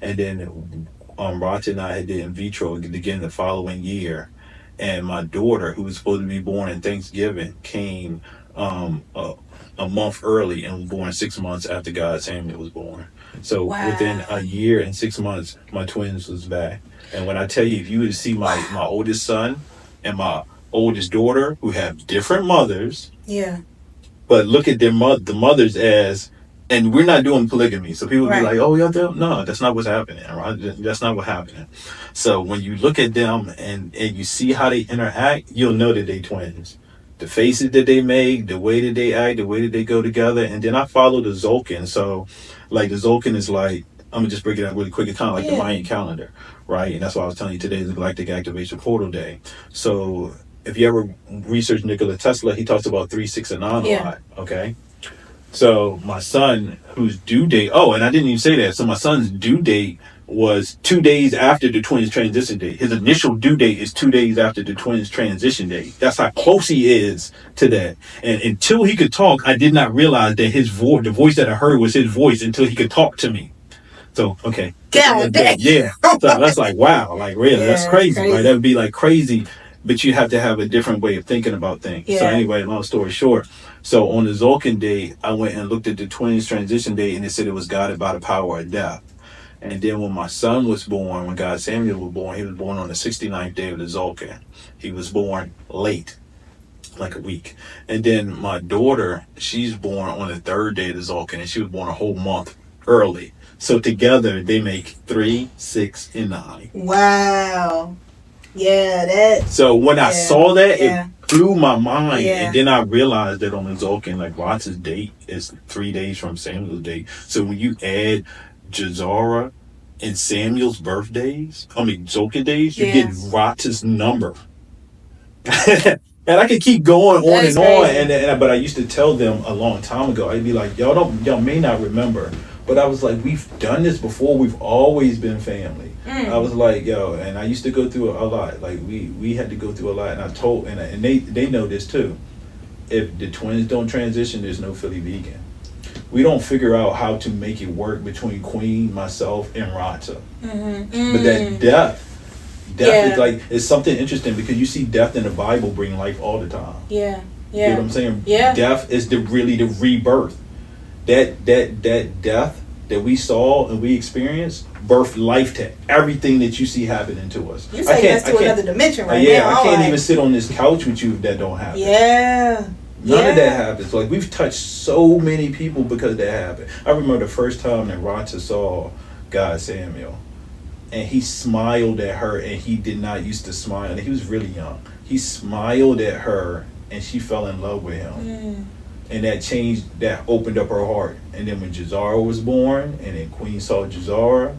And then Rata and I had did in vitro again the following year, and my daughter, who was supposed to be born in Thanksgiving, came a month early and was born 6 months after God's Samuel was born. So within a year and 6 months, my twins was back. And when I tell you, if you were to see my oldest son and my oldest daughter, who have different mothers, but look at the mothers as, and we're not doing polygamy. So people be like, oh, y'all do? No, that's not what's happening. Right? That's not what's happening. So when you look at them and you see how they interact, you'll know that they twins. The faces that they make, the way that they act, the way that they go together. And then I follow the Zolkin. So like the Zolkin is like, I'm going to just break it out really quick. It's kind of like the Mayan calendar, right? And that's why I was telling you today is the Galactic Activation Portal Day. So if you ever research Nikola Tesla, he talks about 3, 6, and 9 a lot, okay? So my son, whose due date, and I didn't even say that. So my son's due date was 2 days after the twins' transition date. His initial due date is 2 days after the twins' transition date. That's how close he is to that. And until he could talk, I did not realize that his voice, the voice that I heard was his voice until he could talk to me. So, okay. God dang. Yeah. So that's like, wow. Like, really, Yeah, that's crazy. crazy. Right? That would be like crazy, but you have to have a different way of thinking about things. Yeah. So anyway, long story short. So on the Zolkin date, I went and looked at the twins' transition date, and it said it was guided by the power of death. And then when my son was born, when God Samuel was born, he was born on the 69th day of the Zolkin. He was born late, like a week. And then my daughter, she's born on the 3rd day of the Zolkin, and she was born a whole month early. So together they make 3, 6, and 9. Wow. Yeah, that. So when I saw that, yeah. it blew my mind. Yeah. And then I realized that on the Zolkin, like Rotz's date is 3 days from Samuel's date. So when you add Jazara and Samuel's birthdays, Zolkin days, you get Rotz's number. And I could keep going on and on. But I used to tell them a long time ago, I'd be like, y'all may not remember, but I was like, we've done this before. We've always been family. I was like, and I used to go through a lot. Like we had to go through a lot, and I told, and they know this too. If the twins don't transition, there's no Philly vegan. We don't figure out how to make it work between Queen, myself, and Rata. But that death is like, it's something interesting because you see death in the Bible bring life all the time. Yeah. You know what I'm saying? Yeah. Death is really the rebirth. That death that we saw and we experienced birthed life to everything that you see happening to us. You say that's to another dimension right now. Yeah, I can't even sit on this couch with you if that don't happen. Yeah. None of that happens. Like, we've touched so many people because that happened. I remember the first time that Rata saw God Samuel, and he smiled at her, and he did not used to smile. And he was really young. He smiled at her, and she fell in love with him. And that opened up her heart. And then when Jazara was born, and then Queen saw Jazara,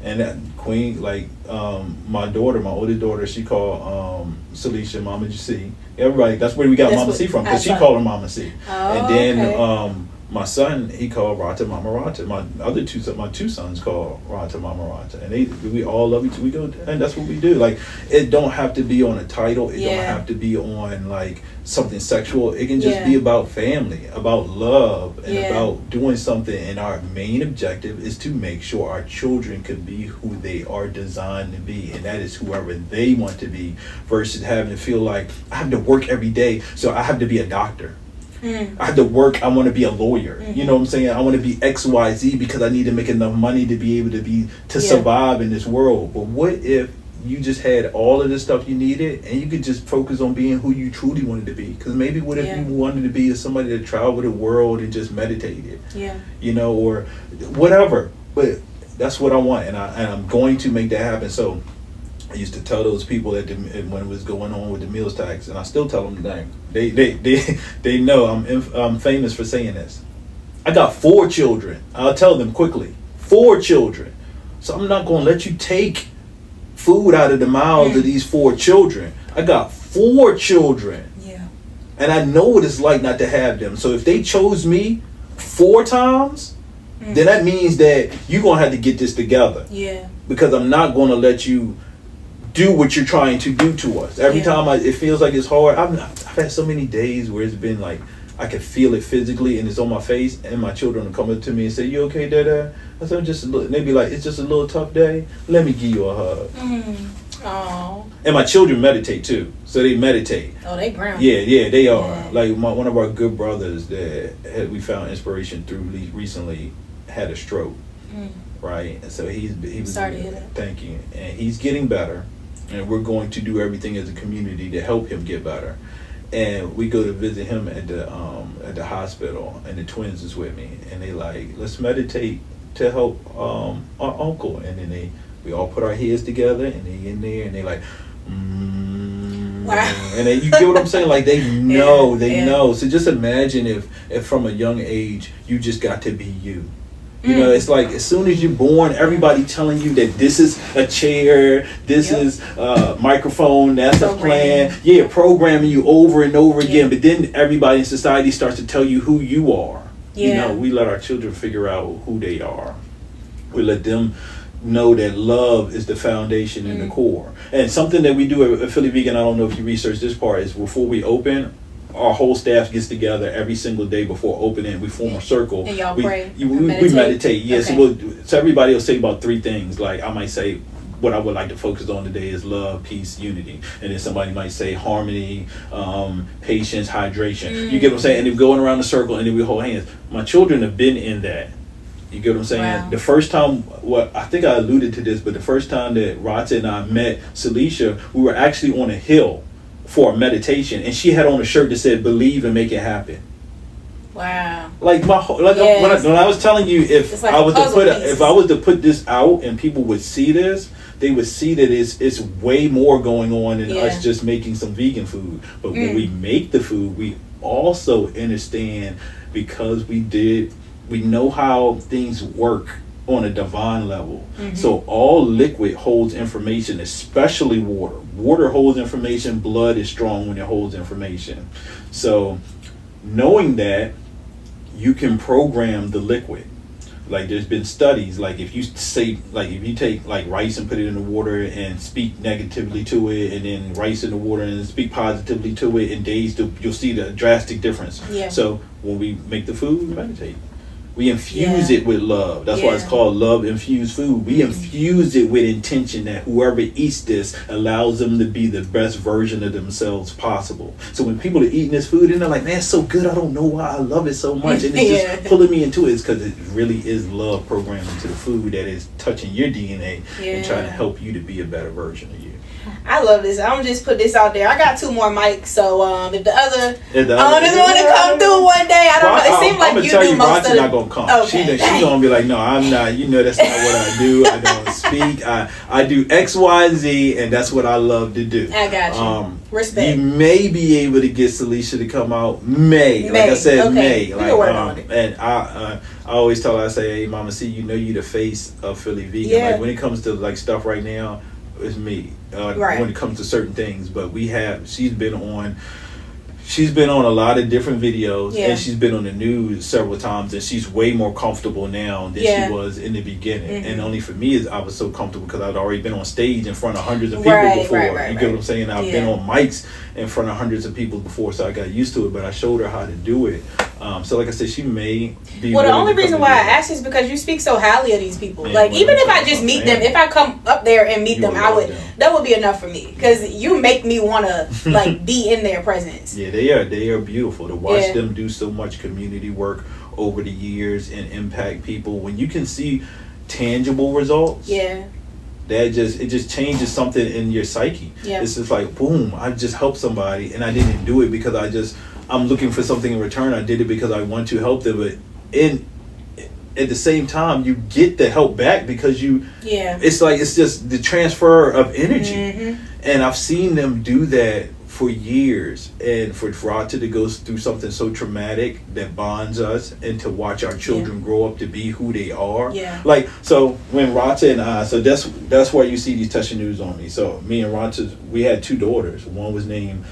and that Queen, like, my oldest daughter, she called Celicia Mama C. Everybody, that's where we got Mama C from, because she called her Mama C. And then my son, he called Rata Mama Rata. My two sons call Rata Mama Rata, and we all love each other. We go, and that's what we do. Like, it don't have to be on a title. It don't have to be on like something sexual. It can just be about family, about love, and about doing something. And our main objective is to make sure our children can be who they are designed to be, and that is whoever they want to be, versus having to feel like I have to work every day, so I have to be a doctor. I have to work, I want to be a lawyer. You know what I'm saying? I want to be XYZ because I need to make enough money to be able to survive in this world. But what if you just had all of the stuff you needed and you could just focus on being who you truly wanted to be? Because maybe what if you wanted to be somebody that traveled the world and just meditated? You know, or whatever. But that's what I want, and I'm going to make that happen. So I used to tell those people that when it was going on with the meals tax, and I still tell them the thing. They know I'm famous for saying this. I got 4 children. I'll tell them quickly. 4 children. So I'm not going to let you take food out of the mouths of these 4 children. I got 4 children. And I know what it's like not to have them. So if they chose me 4 times, then that means that you're going to have to get this together. Because I'm not going to let you do what you're trying to do to us. Every time it feels like it's hard. I've had so many days where it's been like I can feel it physically and it's on my face, and my children will come up to me and say, "You okay, Dada?" I said, "Just a little." They be like, "It's just a little tough day. Let me give you a hug." Oh. And my children meditate too, so they meditate. Oh, they ground. Yeah, they are. Like one of our good brothers that we found inspiration through recently had a stroke, right? And so he was. Sorry to hear that. Thank you. And he's getting better. And we're going to do everything as a community to help him get better. And we go to visit him at the hospital, and the twins is with me, and they like, let's meditate to help our uncle. And then we all put our heads together, and they in there, and they like, wow. And you get what I'm saying? Like, they know, know. So just imagine if from a young age you just got to be you. You know, it's like as soon as you're born, everybody telling you that this is a chair, this is a microphone, that's a plan. Yeah, programming you over and over again. But then everybody in society starts to tell you who you are. You know, we let our children figure out who they are. We let them know that love is the foundation and the core. And something that we do at Philly Vegan, I don't know if you research this part, is before we open, our whole staff gets together every single day before opening. We form a circle. And y'all pray. We meditate. Yeah. Okay. So everybody will say about 3 things. Like I might say, what I would like to focus on today is love, peace, unity. And then somebody might say harmony, patience, hydration. You get what I'm saying? And then going around the circle and then we hold hands. My children have been in that. You get what I'm saying? Wow. The first time, I think I alluded to this, but the first time that Rata and I met Celicia, we were actually on a hill for a meditation, and she had on a shirt that said "Believe and make it happen." Wow! Like when I was telling you, if I was to put this out and people would see this, they would see that it's way more going on than us just making some vegan food. But when we make the food, we also understand because we know how things work on a divine level. So all liquid holds information, especially water. Water holds information. Blood is strong when it holds information. So knowing that, you can program the liquid. Like there's been studies, like if you take like rice and put it in the water and speak negatively to it, and then rice in the water and speak positively to it, in days you'll see the drastic difference. So when we make the food, we meditate. We infuse it with love. That's why it's called love infused food. We infuse it with intention that whoever eats this allows them to be the best version of themselves possible. So when people are eating this food and they're like, man, it's so good, I don't know why I love it so much. And it's just pulling me into it. It's because it really is love programmed into the food that is touching your DNA and trying to help you to be a better version of you. I love this. I'm gonna just put this out there. I got 2 more mics, so if the other owners want to come through one day, I don't know. It seems like you do most of the. Not gonna come. Okay. She's gonna be like, no, I'm not. You know, that's not what I do. I don't speak. I do X, Y, and Z, and that's what I love to do. I got you. Respect. You may be able to get Celicia to come out. Like I said, May. We can work on it. And I always tell her, I say, hey, Mama, see, you know, you the face of Philly Vegan. Yeah. Like when it comes to like stuff right now, it's me. When it comes to certain things, but she's been on a lot of different videos, and she's been on the news several times, and she's way more comfortable now than she was in the beginning. And only for me is I was so comfortable because I'd already been on stage in front of hundreds of people before. You get what I'm saying? I've been on mics in front of hundreds of people before, so I got used to it, but I showed her how to do it. So like I said, she may be. Well, the only reason why I asked is because you speak so highly of these people. Like even if I just meet them, if I come up there and meet them, that would be enough for me, because you make me want to like be in their presence. Yeah, they are beautiful to watch them do so much community work over the years and impact people. When you can see tangible results, it just changes something in your psyche. It's just like, boom, I just helped somebody, and I didn't do it because I'm looking for something in return. I did it because I want to help them, but at the same time, you get the help back because it's just the transfer of energy. And I've seen them do that for years, and for Rata to go through something so traumatic that bonds us, and to watch our children grow up to be who they are. Like, so when Rata and I, so that's why you see these touching news on me. So me and Rata, we had 2 daughters. One was named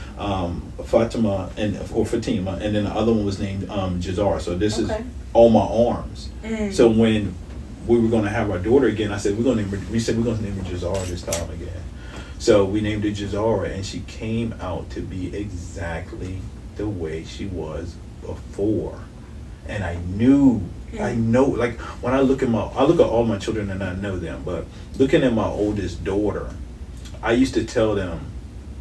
Fatima, and then the other one was named Jazar. So this is on my arms. So when we were going to have our daughter again, I said we're going to name her Jazar this time again. So we named her Jazara, and she came out to be exactly the way she was before. And I know, like when I look at all my children and I know them, but looking at my oldest daughter, I used to tell them,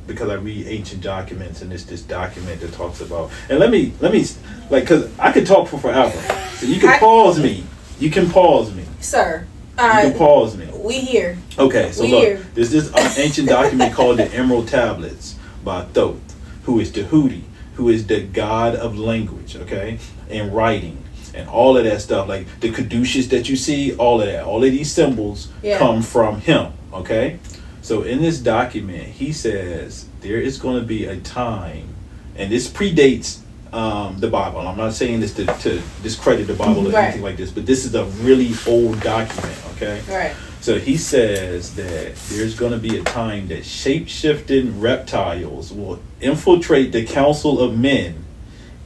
because I read ancient documents, and it's this document that talks about, and let me like, because I could talk for forever. So you can pause me. You can pause me. Sir. You can pause me. We here. Okay, so look, there's this ancient document called the Emerald Tablets by Thoth, who is Tahuti, who is the god of language, okay, and writing, and all of that stuff, like the caduceus that you see, all of these symbols come from him, okay? So in this document, he says there is going to be a time, and this predates the Bible. I'm not saying this to discredit the Bible or anything like this, but this is a really old document, okay? Right. So he says that there's going to be a time that shape-shifting reptiles will infiltrate the council of men,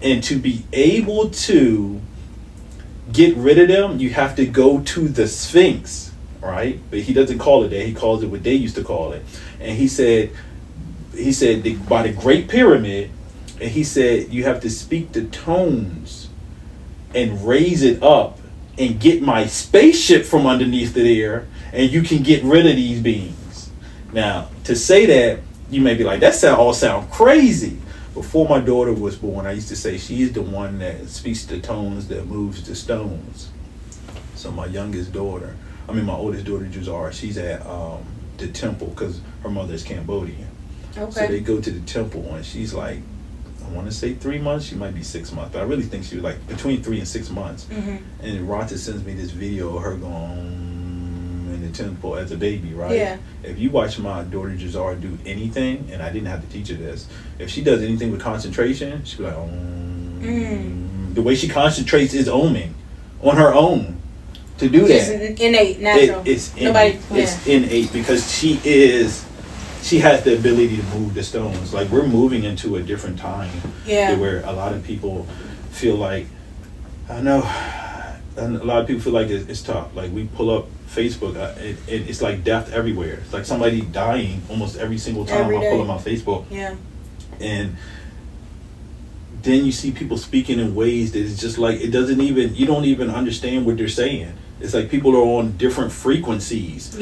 and to be able to get rid of them, you have to go to the Sphinx, right? But he doesn't call it that. He calls it what they used to call it. And he said by the Great Pyramid, and he said you have to speak the tones and raise it up and get my spaceship from underneath the air, and you can get rid of these beings. Now, to say that, you may be like, that all sound crazy. Before my daughter was born, I used to say she's the one that speaks the tones that moves the stones. So my oldest daughter, Juzar, she's at the temple because her mother is Cambodian. Okay. So they go to the temple, and she's like, I want to say 3 months. She might be 6 months, but I really think she was like between 3 and 6 months. Mm-hmm. And Rata sends me this video of her going in the temple as a baby, right? Yeah. If you watch my daughter Jazar do anything, and I didn't have to teach her this, if she does anything with concentration, she'll be like, The way she concentrates is oming on her own to do that. It's innate, natural. It's innate because she has the ability to move the stones. Like, we're moving into a different time. Yeah. Where a lot of people feel like, I know, and a lot of people feel like it's tough. Like, we pull up Facebook, it's like death everywhere. It's like somebody dying almost every single time I pull up my Facebook. Yeah. And then you see people speaking in ways that it's just like, you don't even understand what they're saying. It's like people are on different frequencies,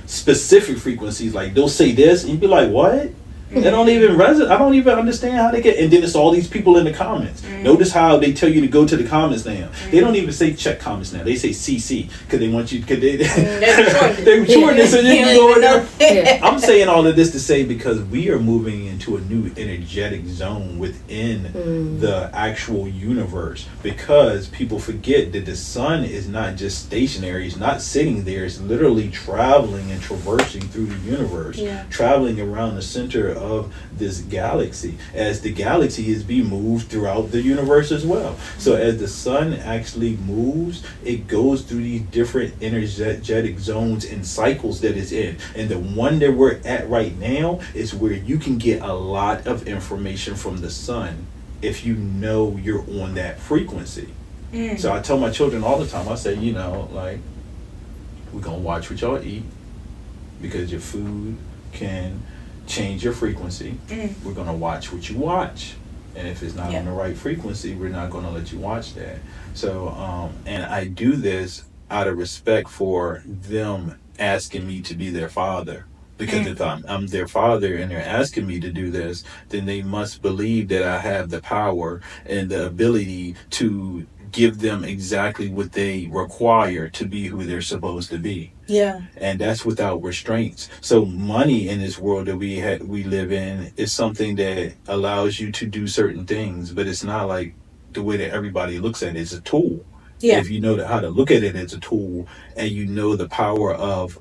specific frequencies. Like, they'll say this, and you'd be like, "What?" They don't even resonate. I don't even understand how they get. And then it's all these people in the comments. Notice how they tell you to go to the comments now. They don't even say check comments now. They say CC because they want you. Because they're shortening, so you can go in there. I'm saying all of this to say because we are moving into a new energetic zone within the actual universe. Because people forget that the sun is not just stationary. It's not sitting there. It's literally traveling and traversing through the universe, traveling around the center of this galaxy, as the galaxy is being moved throughout the universe as well. So as the sun actually moves, it goes through these different energetic zones and cycles that it's in. And the one that we're at right now is where you can get a lot of information from the sun if you know you're on that frequency. So I tell my children all the time, I say, like, we're gonna watch what y'all eat because your food can change your frequency. We're going to watch what you watch, and if it's not on the right frequency, we're not going to let you watch that. So and I do this out of respect for them asking me to be their father, because if I'm their father and they're asking me to do this, then they must believe that I have the power and the ability to give them exactly what they require to be who they're supposed to be. Yeah. And that's without restraints. So money in this world that we live in is something that allows you to do certain things, but it's not like the way that everybody looks at it. It's a tool. Yeah. If you know how to look at it as a tool, and you know the power of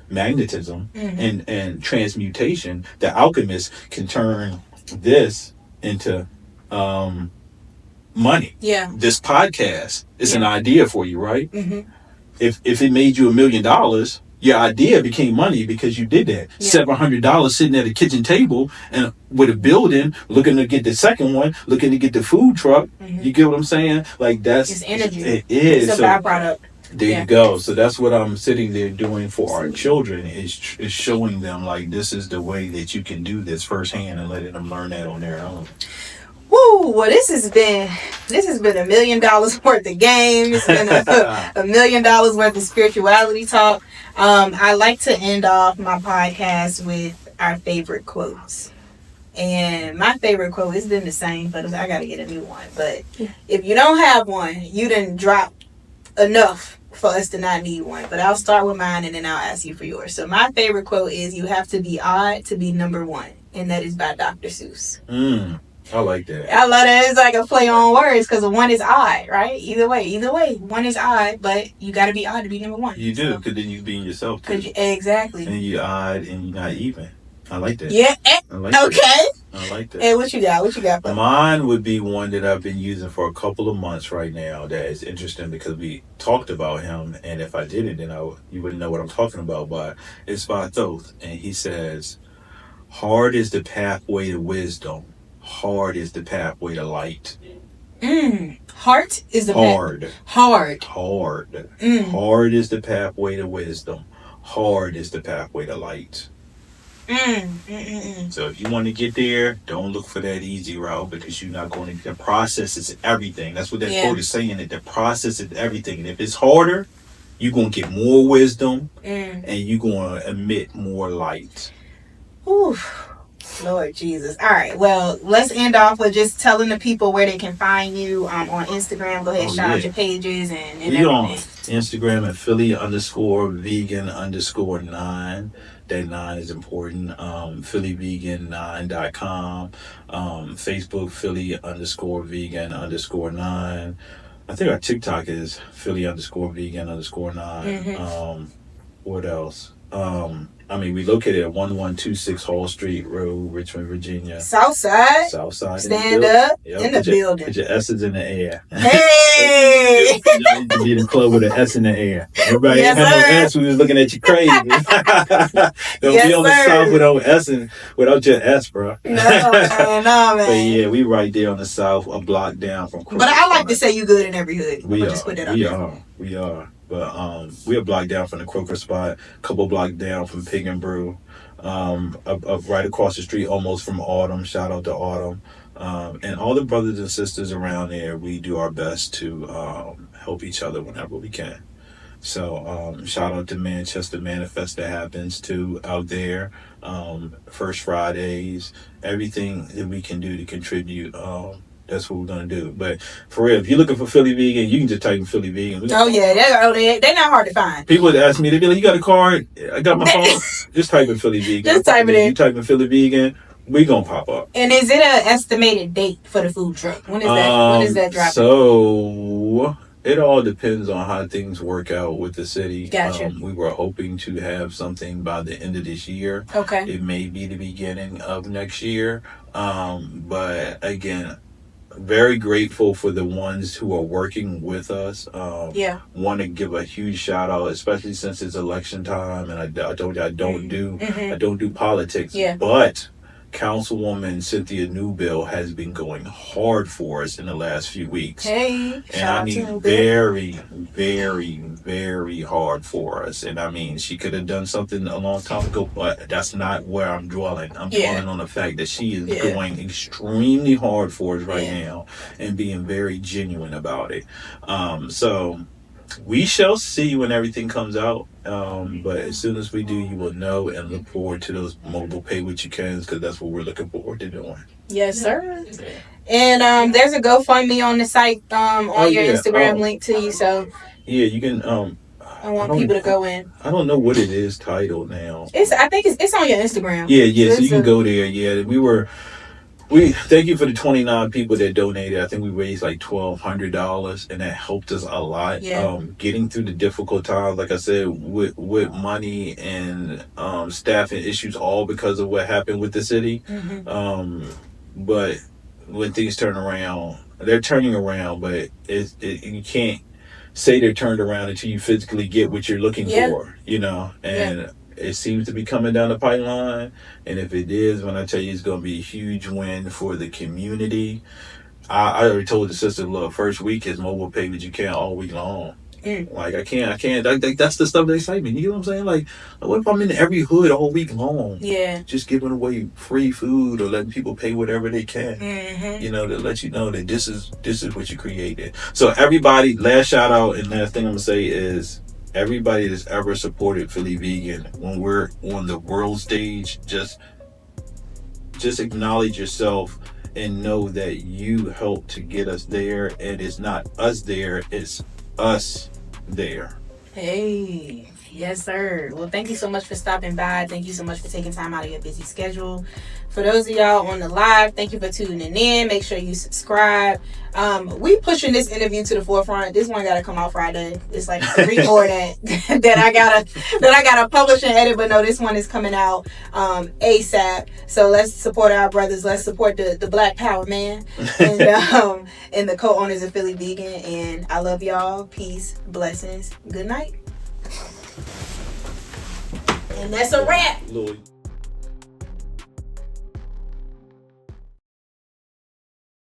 magnetism and transmutation, the alchemist can turn this into money. Yeah. This podcast is an idea for you, right? If it made you $1 million, your idea became money because you did that. $700 sitting at a kitchen table and with a building, looking to get the second one, looking to get the food truck. You get what I'm saying? Like, that's it's energy. It is. It's a byproduct. There you go. So that's what I'm sitting there doing for our children, is showing them, like, this is the way that you can do this firsthand and letting them learn that on their own. Woo! Well, this has been $1 million worth of games. It's been $1 million worth of spirituality talk. I like to end off my podcast with our favorite quotes. And my favorite quote has been the same, but I got to get a new one. But if you don't have one, you done dropped enough for us to not need one. But I'll start with mine and then I'll ask you for yours. So my favorite quote is, "You have to be odd to be number one." And that is by Dr. Seuss. I like that. I love that. It's like a play on words because one is odd, right? Either way, one is odd, but you got to be odd to be number one. You do, because then you being yourself too. Exactly. And you're odd and you're not even. I like that. Yeah. I like that. I like that. Hey, what you got? What you got? Mine would be one that I've been using for a couple of months right now. That is interesting because we talked about him, and if I didn't, then you wouldn't know what I'm talking about. But it's by Thoth, and he says, "Hard is the pathway to wisdom. Hard is the pathway to light." Heart is the hard. Hard. Hard is the pathway to wisdom. Hard is the pathway to light. So if you want to get there, don't look for that easy route, because you're not going to. The process is everything. That's what that quote is saying. That the process is everything. And if it's harder, you're going to get more wisdom, and you're going to emit more light. Ooh, Lord Jesus. All right. Well, let's end off with just telling the people where they can find you on Instagram. Go ahead, shout out your pages and everything. On Instagram at Philly_vegan_9. That 9 is important. PhillyVegan9.com. Facebook Philly_vegan_9. I think our TikTok is Philly_vegan_9. What else? We located at 1126 Hall Street Road, Richmond, Virginia. Southside. Stand up in the building. Put your S's in the air. Hey! You be in the club with an S in the air. Everybody had no S. We was looking at you crazy. Don't be on the South without your S, bro. No, man. But yeah, we right there on the South, a block down from. But I like to say you good in every hood. We are. But we're a block down from the Croker spot, a couple block down from Pig and Brew, right across the street almost from Autumn. Shout out to Autumn. And all the brothers and sisters around there, we do our best to help each other whenever we can. So shout out to Manchester Manifest that happens too out there. First Fridays, everything that we can do to contribute. That's what we're gonna do. But for real, if you're looking for Philly Vegan, you can just type in Philly Vegan. They're not hard to find. People would ask me, they'd be like, "You got a card?" I got my phone. Just type in Philly Vegan. Just type it in. You type in Philly Vegan, we gonna pop up. And is it an estimated date for the food truck? When is that dropping? So it all depends on how things work out with the city. Gotcha. We were hoping to have something by the end of this year. Okay. It may be the beginning of next year. But again, very grateful for the ones who are working with us. Want to give a huge shout out, especially since it's election time, and I told you I don't do politics. Yeah. But Councilwoman Cynthia Newbill has been going hard for us in the last few weeks. Hey, and I mean very, very, very hard for us. And I mean, she could have done something a long time ago, but that's not where I'm dwelling. I'm dwelling on the fact that she is going extremely hard for us right now and being very genuine about it. So we shall see when everything comes out. But as soon as we do, you will know, and look forward to those mobile pay what you can, because that's what we're looking forward to doing. Yes, sir. And there's a GoFundMe on the site on your Instagram link to you. So yeah, you can. I want people to go in. I don't know what it is titled now. I think it's on your Instagram. Yeah. So you can go there. Yeah, we thank you for the 29 people that donated. I think we raised like $1,200, and that helped us a lot. Yeah. Getting through the difficult times, like I said, with money and staffing issues, all because of what happened with the city. But when things turn around, they're turning around. But you can't say they're turned around until you physically get what you're looking for. And. It seems to be coming down the pipeline, and if it is, when I tell you it's going to be a huge win for the community. I already told the sister, look, first week is mobile pay that you can all week long. Like I can't. That's the stuff that excites me. You know what I'm saying? Like, what if I'm in every hood all week long? Yeah. Just giving away free food or letting people pay whatever they can. To let you know that this is what you created. So everybody, last shout out and last thing I'm gonna say is, everybody that's ever supported Philly Vegan, when we're on the world stage, just acknowledge yourself and know that you helped to get us there, and it's not us there, it's us there. Hey, yes sir. Well, thank you so much for stopping by. Thank you so much for taking time out of your busy schedule. For those of y'all on the live, thank you for tuning in. Make sure you subscribe. We pushing this interview to the forefront. This one gotta come out Friday. It's like 3 more that I gotta publish and edit, but no, this one is coming out ASAP. So let's support our brothers. Let's support the Black Power man and the co-owners of Philly Vegan. And I love y'all. Peace, blessings, good night. And that's a wrap. Lloyd.